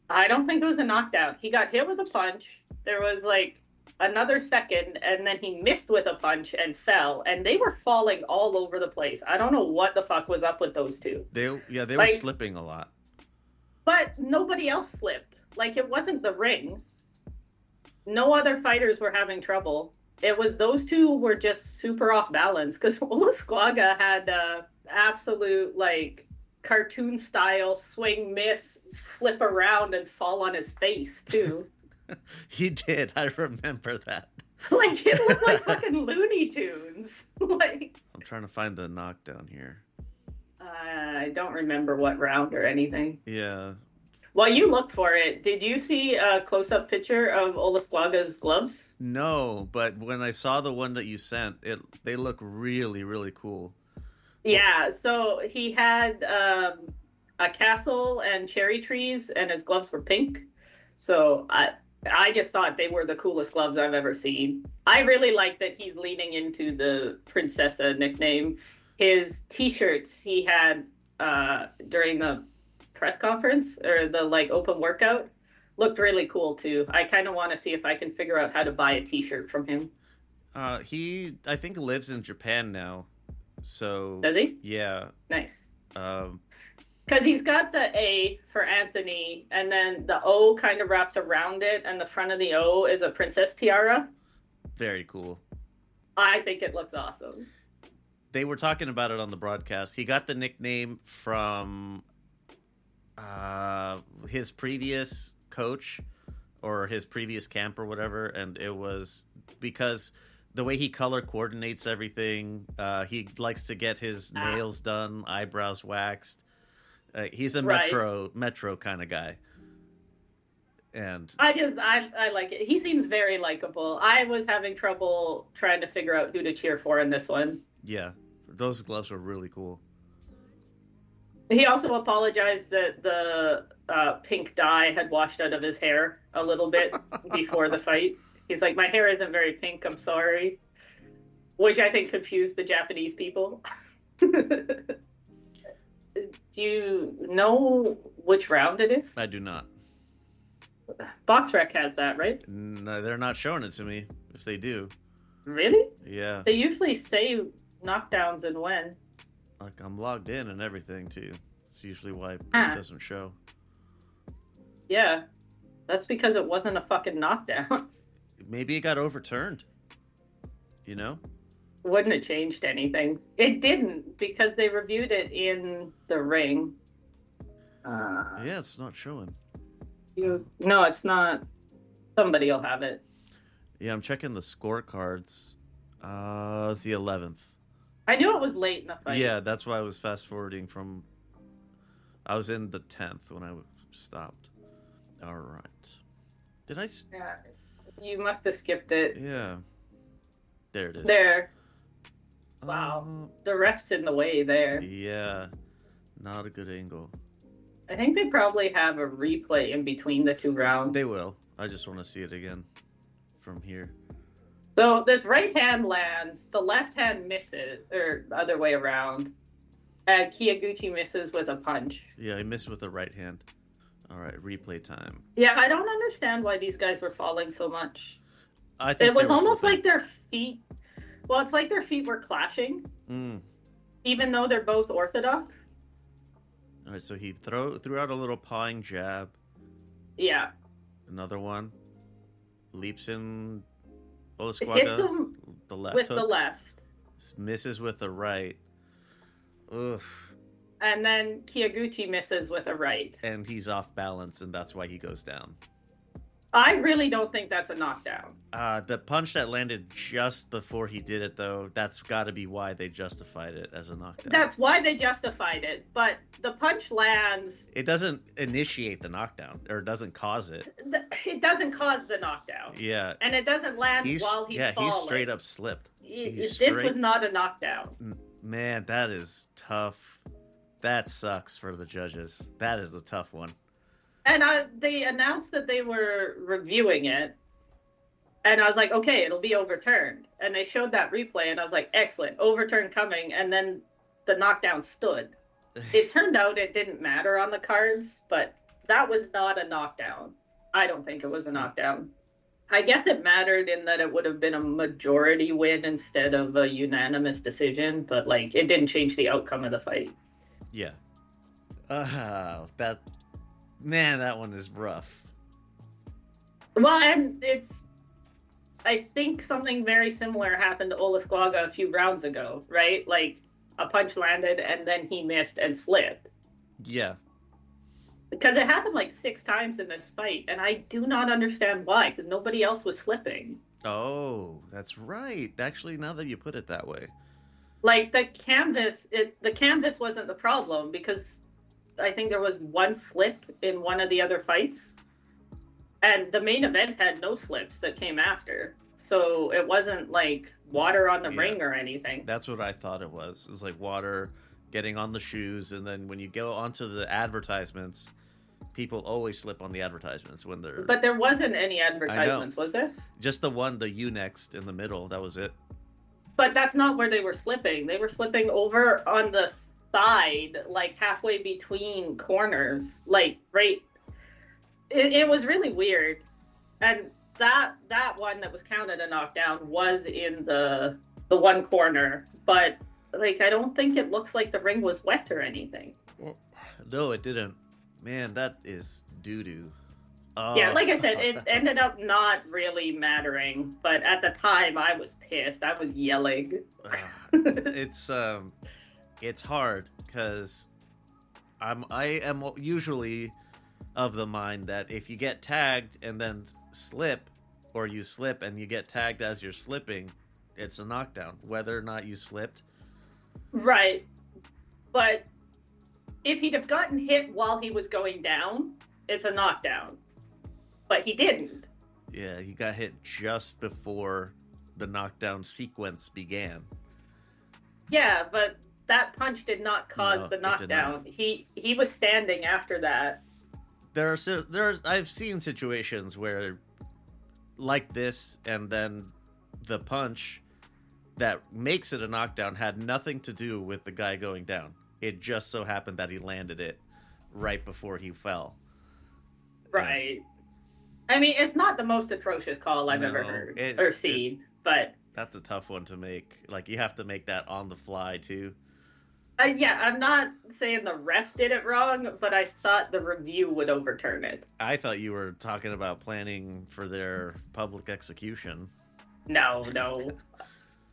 I don't think it was a knockdown. He got hit with a punch. There was like another second, and then he missed with a punch and fell. And they were falling all over the place. I don't know what the fuck was up with those two. They were Like- slipping a lot. But nobody else slipped. Like, it wasn't the ring. No other fighters were having trouble. It was those two were just super off balance because Olasquaga had absolute like cartoon style swing, miss, flip around, and fall on his face too. He did. I remember that. Like, it looked like fucking Looney Tunes. Like, I'm trying to find the knockdown here. I don't remember what round or anything. Yeah. While you look for it, did you see a close-up picture of Olasquaga's gloves? No, but when I saw the one that you sent, they look really, really cool. Yeah, so he had a castle and cherry trees, and his gloves were pink. So I just thought they were the coolest gloves I've ever seen. I really like that he's leaning into the Princessa nickname. His T-shirts he had during the press conference or the like open workout looked really cool too. I kind of want to see if I can figure out how to buy a T-shirt from him. He, I think, lives in Japan now. So Does he? yeah. Nice. Um, Because he's got the A for Anthony, and then the O kind of wraps around it, and the front of the O is a princess tiara. very cool. I think it looks awesome. They were talking about it on the broadcast. He got the nickname from his previous coach or his previous camp or whatever, and it was because the way he color coordinates everything. He likes to get his nails done, eyebrows waxed. He's a Right. metro kind of guy. And I like it. He seems very likable. I was having trouble trying to figure out who to cheer for in this one. yeah, those gloves were really cool. He also apologized that the pink dye had washed out of his hair a little bit before the fight. He's like, my hair isn't very pink, I'm sorry. Which I think confused the Japanese people. Do you know which round it is? I do not. BoxRec has that, right? No, they're not showing it to me. If they do, Really? yeah. They usually say knockdowns and when. Like, I'm logged in and everything too. It's usually why it Ah. doesn't show. Yeah. That's because it wasn't a fucking knockdown. Maybe it got overturned. You know? Wouldn't have changed anything. It didn't because they reviewed it in the ring. Yeah, it's not showing. No, it's not. Somebody will have it. Yeah, I'm checking the scorecards. It's the 11th. I knew it was late in the fight. Yeah, that's why I was fast forwarding from. I was in the 10th when I stopped. All right. Did I? Yeah. You must have skipped it. Yeah. There it is. There. Wow. The ref's in the way there. Yeah. Not a good angle. I think they probably have a replay in between the two rounds. They will. I just want to see it again from here. So this right hand lands, the left hand misses, or other way around. And Kiyoguchi misses with a punch. Yeah, I missed with the right hand. All right, replay time. Yeah, I don't understand why these guys were falling so much. I think It was they were almost slipping. like their feet Well, it's like their feet were clashing, Mm. even though they're both orthodox. All right, so he threw out a little pawing jab. Yeah. Another one. Leaps in Hits Olasquaga. him The left with hook. the left. Misses with the right. Oof. And then Kiyoguchi misses with a right. And he's off balance, and that's why he goes down. I really don't think that's a knockdown. The punch that landed just before he did it, though, that's got to be why they justified it as a knockdown. That's why they justified it, but the punch lands. It doesn't initiate the knockdown, or doesn't cause it. It doesn't cause the knockdown. Yeah. And it doesn't land while he's falling. He straight up slipped. This was not a knockdown. Man, that is tough. That sucks for the judges. That is a tough one. And they announced that they were reviewing it. And I was like, okay, it'll be overturned. And they showed that replay, and I was like, excellent, overturn coming. And then the knockdown stood. It turned out it didn't matter on the cards, but that was not a knockdown. I don't think it was a knockdown. I guess it mattered in that it would have been a majority win instead of a unanimous decision, but like it didn't change the outcome of the fight. Yeah. That one is rough. Well, and I think something very similar happened to Olasquaga a few rounds ago, right? Like a punch landed and then he missed and slipped. Yeah. Because it happened like 6 times in this fight, and I do not understand why, because nobody else was slipping. Oh, that's right. Actually, now that you put it that way. Like the canvas wasn't the problem, because I think there was one slip in one of the other fights, and the main event had no slips that came after. So it wasn't like water on the ring or anything. That's what I thought it was. It was like water getting on the shoes, and then when you go onto the advertisements, people always slip on the advertisements when they're... But there wasn't any advertisements, was there? Just the one, the U next in the middle, that was it. But that's not where they were slipping. They were slipping over on the side, like halfway between corners, like right. It was really weird, and that one that was counted a knockdown was in the one corner, but like I don't think it looks like the ring was wet or anything. No, it didn't. Man, that is doo-doo. Oh. Yeah, like I said, it ended up not really mattering, but at the time I was pissed. I was yelling. It's hard because I am usually of the mind that if you get tagged and then slip, or you slip and you get tagged as you're slipping, it's a knockdown, whether or not you slipped. Right. But if he'd have gotten hit while he was going down, it's a knockdown. But he didn't. Yeah, he got hit just before the knockdown sequence began. Yeah, but that punch did not cause the knockdown. He was standing after that. I've seen situations where like this, and then the punch that makes it a knockdown had nothing to do with the guy going down. It just so happened that he landed it right before he fell. Right. I mean, it's not the most atrocious call I've ever heard or seen, but... That's a tough one to make. Like, you have to make that on the fly, too. Yeah, I'm not saying the ref did it wrong, but I thought the review would overturn it. I thought you were talking about planning for their public execution. No.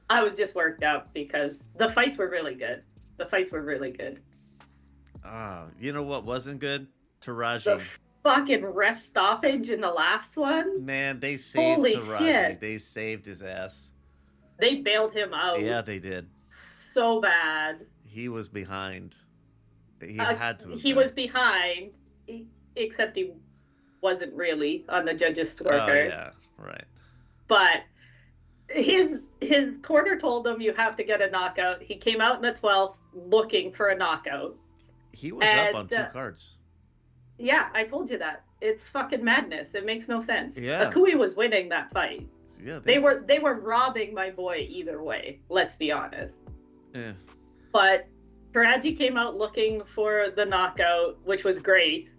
I was just worked up because the fights were really good. You know what wasn't good? Taraji. The fucking ref stoppage in the last one. Man, they saved Taraji. Shit. They saved his ass. They bailed him out. Yeah, they did. So bad. He was behind. He had to. He was behind, except he wasn't really on the judges' scorecard. Oh, yeah, right. But his corner told him you have to get a knockout. He came out in the 12th looking for a knockout. He was up on 2 cards. Yeah, I told you that. It's fucking madness. It makes no sense. Yeah. Akui was winning that fight. Yeah, they were robbing my boy either way. Let's be honest. Yeah. But Taraji came out looking for the knockout, which was great.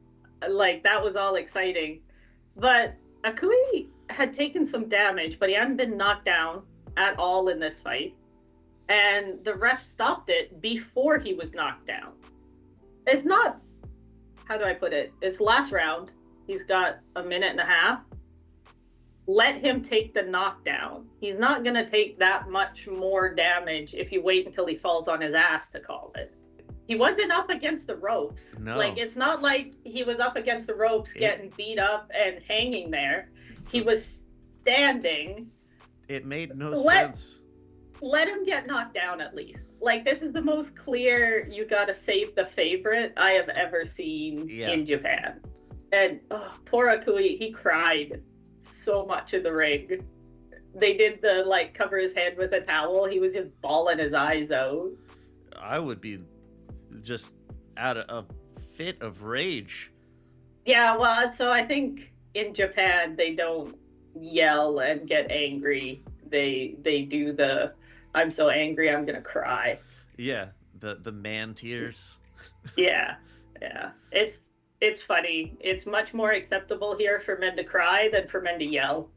Like, that was all exciting. But Akui had taken some damage, but he hadn't been knocked down. at all in this fight. And the ref stopped it before he was knocked down. It's not, how do I put it? It's last round. He's got a minute and a half. Let him take the knockdown. He's not going to take that much more damage if you wait until he falls on his ass to call it. He wasn't up against the ropes. No. Like, it's not like he was up against the ropes getting beat up and hanging there. He was standing. It made no sense. Let him get knocked down at least. Like, this is the most clear you gotta save the favorite I have ever seen in Japan. And poor Akui, he cried so much in the ring. They did the, like, cover his head with a towel. He was just bawling his eyes out. I would be just out of a fit of rage. Yeah, well, so I think in Japan, they don't yell and get angry. They do the, I'm so angry, I'm gonna cry. Yeah, the man tears. Yeah. It's funny. It's much more acceptable here for men to cry than for men to yell.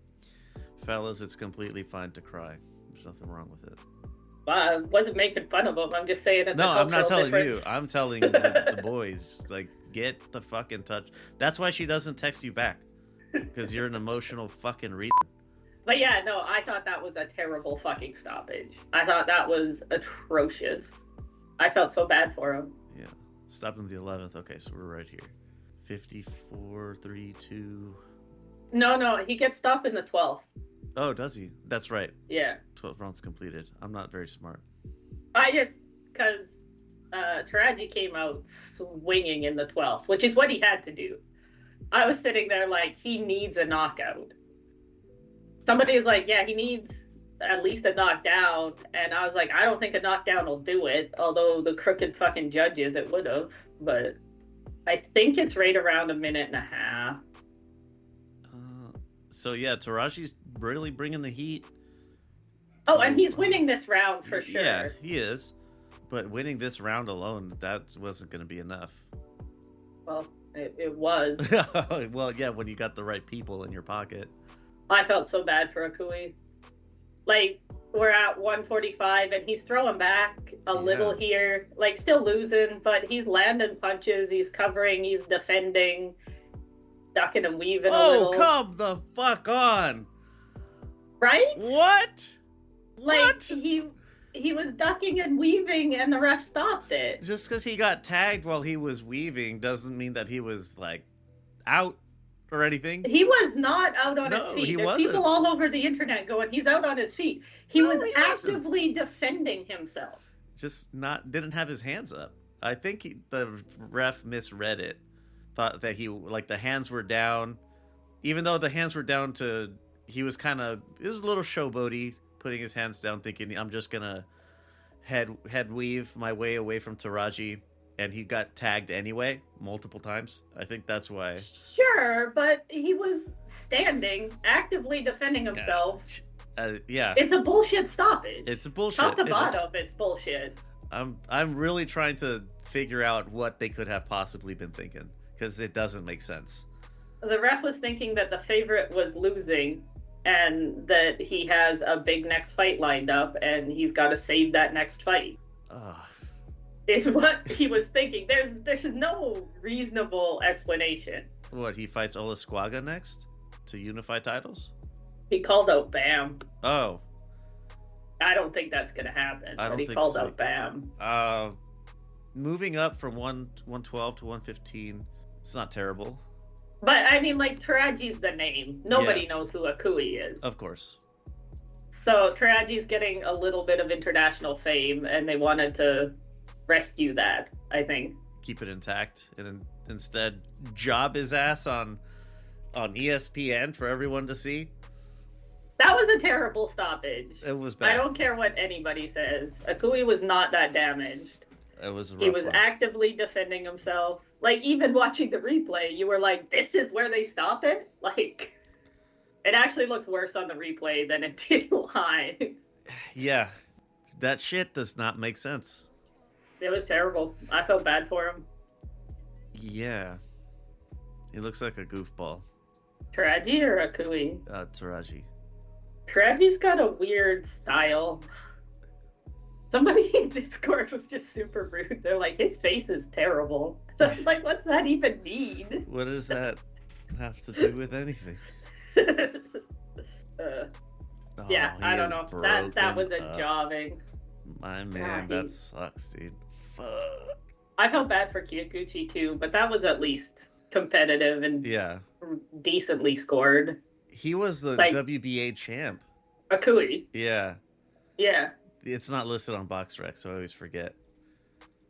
Fellas, it's completely fine to cry. There's nothing wrong with it. I wasn't making fun of them. I'm just saying it's No, a I'm not cultural telling difference. you. I'm telling the boys. Like, get the fucking touch. That's why she doesn't text you back. Because you're an emotional fucking retard. But yeah, no, I thought that was a terrible fucking stoppage. I thought that was atrocious. I felt so bad for him. Yeah. Stopped him the 11th. Okay, so we're right here. 54, 3, 2. No, he gets stopped in the 12th. Oh, does he? That's right. Yeah. 12 rounds completed. I'm not very smart. Because Taraji came out swinging in the 12th, which is what he had to do. I was sitting there like, he needs a knockout. Somebody's like, yeah, he needs at least a knockdown. And I was like, I don't think a knockdown will do it. Although the crooked fucking judges, it would have. But I think it's right around a minute and a half. So yeah, Taraji's really bringing the heat. Oh, and he's winning this round for sure. Yeah, he is. But winning this round alone, that wasn't going to be enough. Well, it was. Well, yeah, when you got the right people in your pocket. I felt so bad for Akui. Like, we're at 145 and he's throwing back a little here. Like, still losing, but he's landing punches, he's covering, he's defending, ducking and weaving a little. Oh, come the fuck on. Right? What? Like, What? he was ducking and weaving and the ref stopped it. Just because he got tagged while he was weaving doesn't mean that he was, like, out or anything. He was not out on his No, feet. he There's wasn't. people all over the internet going, he's out on his feet. He was actively defending himself. Just didn't have his hands up. I think the ref misread it. Thought that the hands were down. Even though the hands were down he was it was a little showboaty, putting his hands down, thinking, I'm just gonna head weave my way away from Taraji. And he got tagged anyway, multiple times. I think that's why. Sure, but he was standing, actively defending himself. Yeah. It's a bullshit stoppage. It's a bullshit. Top to bottom, it's bullshit. I'm really trying to figure out what they could have possibly been thinking, because it doesn't make sense. The ref was thinking that the favorite was losing and that he has a big next fight lined up and he's got to save that next fight. Is what he was thinking. There's no reasonable explanation. What, he fights Ola Squaga next to unify titles? He called out Bam. Oh. I don't think that's gonna happen. I don't he think called so. out Bam. Moving up from 112 to 115, it's not terrible. But I mean, like, Taraji's the name. Nobody knows who Akui is. Of course. So Taraji's getting a little bit of international fame, and they wanted to rescue that, I think. Keep it intact, and instead job his ass on ESPN for everyone to see. That was a terrible stoppage. It was bad. I don't care what anybody says. Akui was not that damaged. It was a rough He was one. actively defending himself. Like, even watching the replay, you were like, this is where they stop it? Like, it actually looks worse on the replay than it did live. Yeah, that shit does not make sense. It was terrible. I felt bad for him. Yeah. He looks like a goofball. Taraji or Akui? Taraji. Trevi's got a weird style. Somebody in Discord was just super rude. They're like, his face is terrible. I was like, what's that even mean? What does that have to do with anything? Yeah, he I don't is know. That was a broken up. jobbing. My man, Yeah, that sucks, dude. Fuck. I felt bad for Kyoguchi too, but that was at least competitive and Yeah. decently scored. He was the Like- WBA champ. Akui. Yeah. Yeah. It's not listed on BoxRec, so I always forget.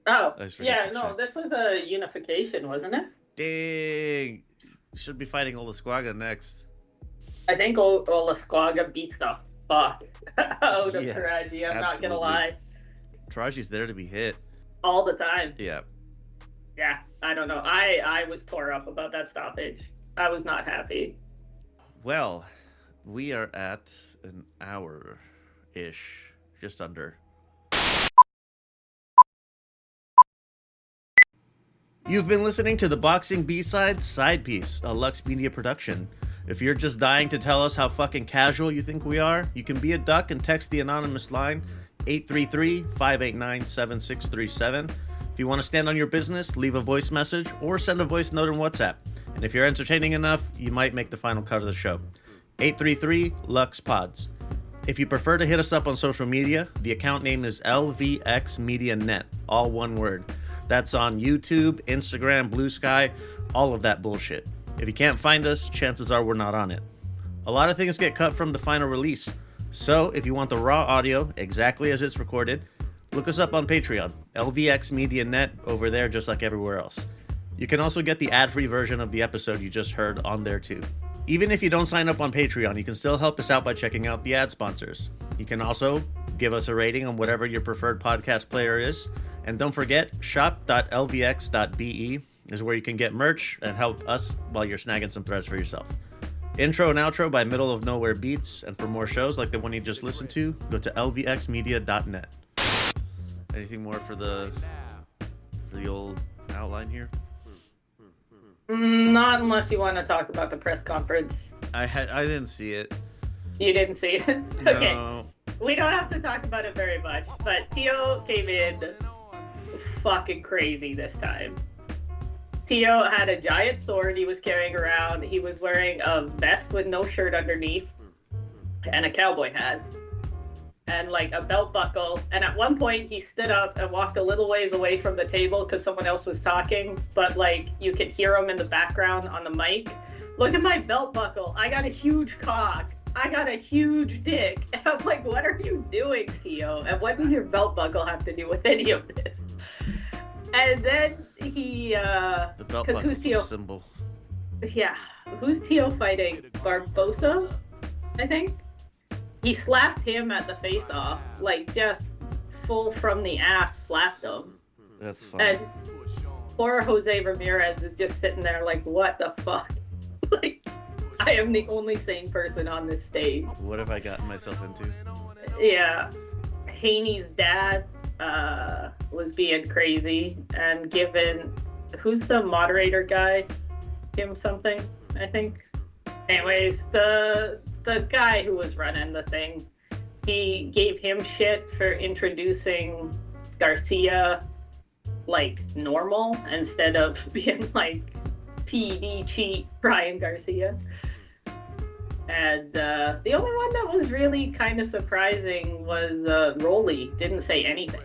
Oh, I just forget yeah, to no, check. this was a unification, wasn't it? Dang. Should be fighting Olasquaga next. I think Olasquaga beats the fuck out of Yeah, Taraji, I'm not gonna absolutely. lie. Taraji's there to be hit. All the time. Yeah. Yeah, I don't know. I was tore up about that stoppage. I was not happy. Well, we are at an hour-ish. Just under. You've been listening to the Boxing B-Sides Sidepiece, a Lux Media production. If you're just dying to tell us how fucking casual you think we are, you can be a duck and text the anonymous line 833-589-7637. If you want to stand on your business, leave a voice message or send a voice note on WhatsApp. And if you're entertaining enough, you might make the final cut of the show. 833-LUX-PODS. If you prefer to hit us up on social media, the account name is LVX Media Net, all one word. That's on YouTube, Instagram, Blue Sky, all of that bullshit. If you can't find us, chances are we're not on it. A lot of things get cut from the final release, so if you want the raw audio exactly as it's recorded, look us up on Patreon, LVX Media Net, over there just like everywhere else. You can also get the ad-free version of the episode you just heard on there too. Even if you don't sign up on Patreon, you can still help us out by checking out the ad sponsors. You can also give us a rating on whatever your preferred podcast player is. And don't forget, shop.lvx.be is where you can get merch and help us while you're snagging some threads for yourself. Intro and outro by Middle of Nowhere Beats, and for more shows like the one you just listened to, go to lvxmedia.net. Anything more for the old outline here? Not unless you want to talk about the press conference. I didn't see it. You didn't see it? Okay. No. We don't have to talk about it very much, but Tio came in fucking crazy this time. Tio had a giant sword he was carrying around. He was wearing a vest with no shirt underneath and a cowboy hat and like a belt buckle. And at one point he stood up and walked a little ways away from the table because someone else was talking, but like you could hear him in the background on the mic. Look at my belt buckle. I got a huge cock. I got a huge dick. And I'm like, what are you doing, Tio? And what does your belt buckle have to do with any of this? And then he, The belt 'cause who's buckle's Tio? a symbol. Yeah, who's Tio fighting? Barbosa, I think? He slapped him at the face-off, like just full from the ass slapped him. That's fine. And poor Jose Ramirez is just sitting there like, what the fuck? Like, I am the only sane person on this stage. What have I gotten myself into? Yeah, Haney's dad was being crazy and given, who's the moderator guy? Kim something, I think. Anyways, the guy who was running the thing, he gave him shit for introducing Garcia like normal instead of being like PD cheat Brian Garcia. And the only one that was really kind of surprising was Rolly. Didn't say anything.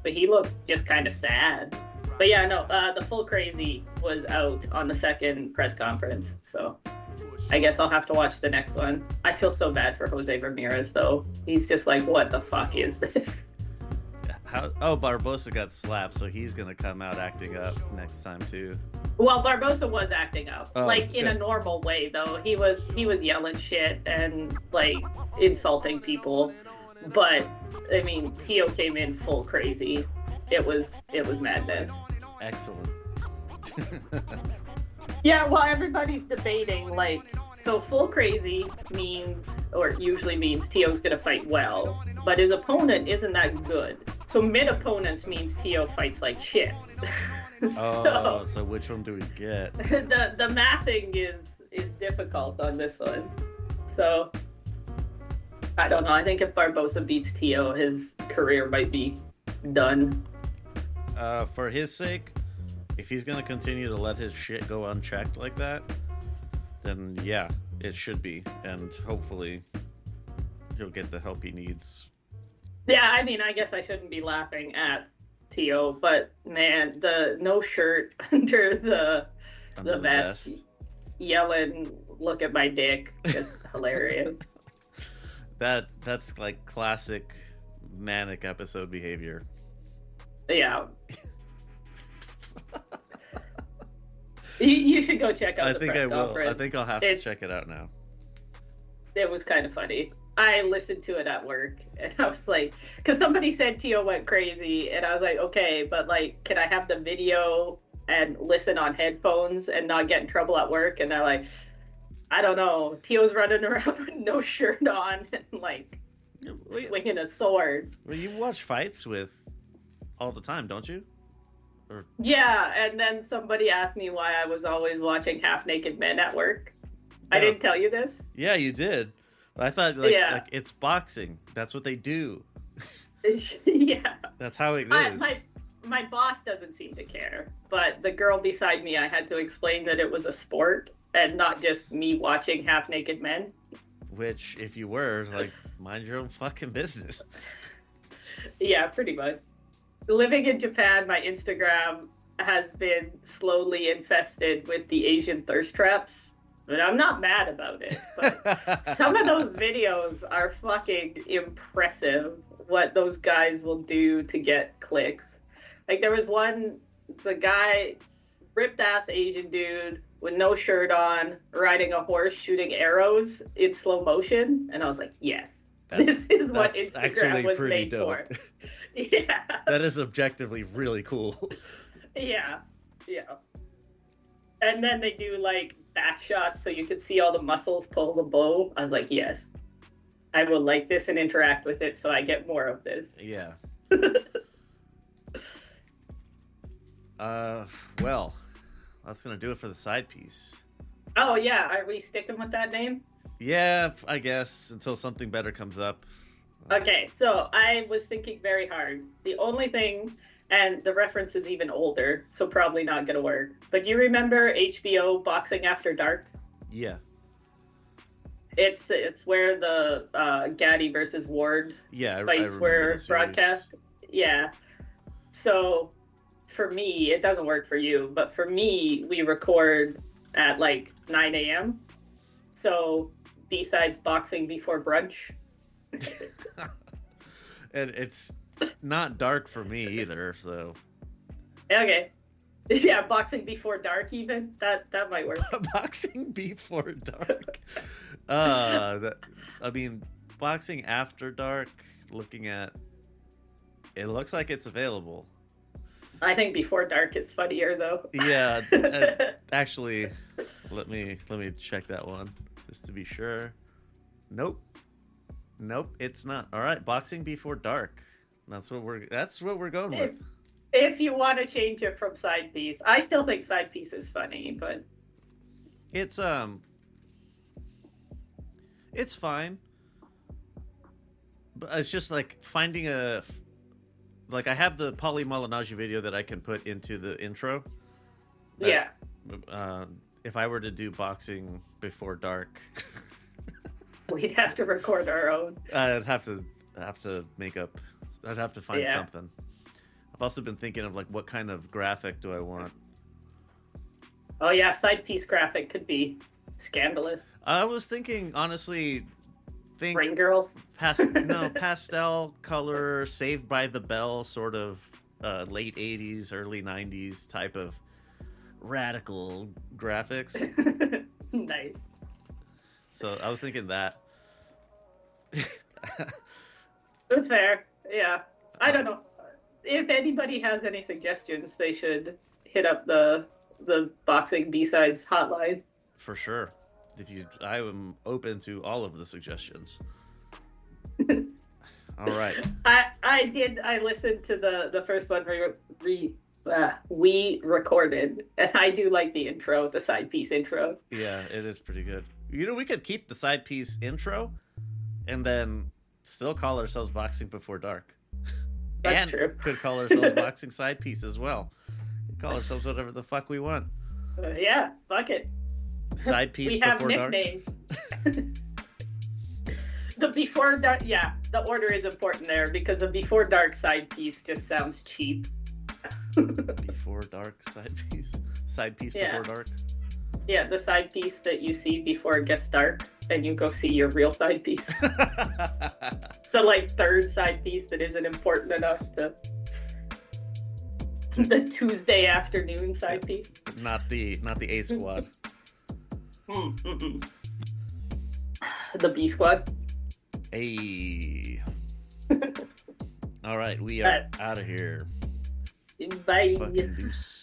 But he looked just kind of sad. But yeah, no, the full crazy was out on the second press conference. So I guess I'll have to watch the next one. I feel so bad for Jose Ramirez, though. He's just like, what the fuck is this? Barbosa got slapped, so he's gonna come out acting up next time too. Well, Barbosa was acting up, Oh, like in a good. normal way, though. He was yelling shit and like insulting people. But I mean, Tio came in full crazy. It was madness. Excellent. Yeah, well, everybody's debating, like, so full crazy means, or usually means Tio's gonna fight well, but his opponent isn't that good. So mid-opponents means Tio fights like shit. So which one do we get? the mathing is difficult on this one. So I don't know. I think if Barbosa beats Tio, his career might be done. For his sake, if he's gonna continue to let his shit go unchecked like that, then yeah, it should be, and hopefully he'll get the help he needs. Yeah, I mean, I guess I shouldn't be laughing at Tio, but man, the no shirt under the vest, yelling, "Look at my dick," is hilarious. That's like classic manic episode behavior. Yeah. You should go check out I the think press I will. conference. I think I'll have to check it out now. It was kind of funny. I listened to it at work, and I was like, because somebody said Tio went crazy, and I was like, okay, but like, can I have the video and listen on headphones and not get in trouble at work? And they're like, I don't know. Tio's running around with no shirt on and like swinging a sword. Well, you watch fights with all the time, don't you? Yeah, and then somebody asked me why I was always watching half-naked men at work. I Yeah. didn't tell you this. Yeah, you did. But I thought like it's boxing. That's what they do. Yeah. That's how it is. My boss doesn't seem to care, but the girl beside me, I had to explain that it was a sport and not just me watching half-naked men. Which, if you were, like, mind your own fucking business. Yeah, pretty much. Living in Japan, my Instagram has been slowly infested with the Asian thirst traps. And I'm not mad about it, but some of those videos are fucking impressive, what those guys will do to get clicks. Like, there was one, it's a guy, ripped-ass Asian dude with no shirt on, riding a horse, shooting arrows in slow motion. And I was like, yes, this is what Instagram was made for. Yeah. That is objectively really cool. Yeah. And then they do like back shots so you can see all the muscles pull the bow. I was like, yes, I will like this and interact with it so I get more of this. Yeah. Well, that's gonna do it for the side piece. Oh yeah, are we sticking with that name? Yeah, I guess, until something better comes up. Okay, so I was thinking very hard. The only thing, and the reference is even older, so probably not gonna work. But you remember HBO Boxing After Dark? Yeah. It's where the Gaddy versus Ward fights were broadcast. Yeah. So for me, it doesn't work for you, but for me, we record at like 9 a.m. So besides boxing before brunch. And it's not dark for me either, so. Okay. Yeah, boxing before dark even. That might work. Boxing before dark. I mean, boxing after dark, looking at it looks like it's available. I think before dark is funnier though. Yeah, actually, let me check that one just to be sure. Nope, it's not. All right, boxing before dark. That's what we're going with. If you want to change it from side piece, I still think side piece is funny, but it's fine. But it's just like finding I have the Polly Malignaggi video that I can put into the intro. Yeah. If I were to do boxing before dark, we'd have to record our own. I'd have to make up. I'd have to find something. I've also been thinking of like what kind of graphic do I want? Oh yeah, side piece graphic could be scandalous. I was thinking honestly. Ring girls. Pastel color, Saved by the Bell, sort of late 80s, early 90s type of radical graphics. Nice. So I was thinking that. Fair. Yeah. I don't know. If anybody has any suggestions, they should hit up the boxing B-sides hotline. For sure. I am open to all of the suggestions. All right. I listened to the first one we recorded, and I do like the intro, the side piece intro. Yeah, it is pretty good. You know, we could keep the side piece intro and then still call ourselves Boxing Before Dark. That's and true. could call ourselves Boxing Side Piece as well. We call ourselves whatever the fuck we want. Yeah, fuck it. Side Piece We have Before Dark. nicknames. The Before Dark, yeah, the order is important there because the Before Dark side piece just sounds cheap. Before Dark Side Piece. Side Piece Yeah. Before Dark. Yeah, the side piece that you see before it gets dark, and you go see your real side piece. The like third side piece that isn't important enough to the Tuesday afternoon side piece. Not the A Squad. The B Squad. Hey. All right, we are out of here. Bye. Fucking deuce.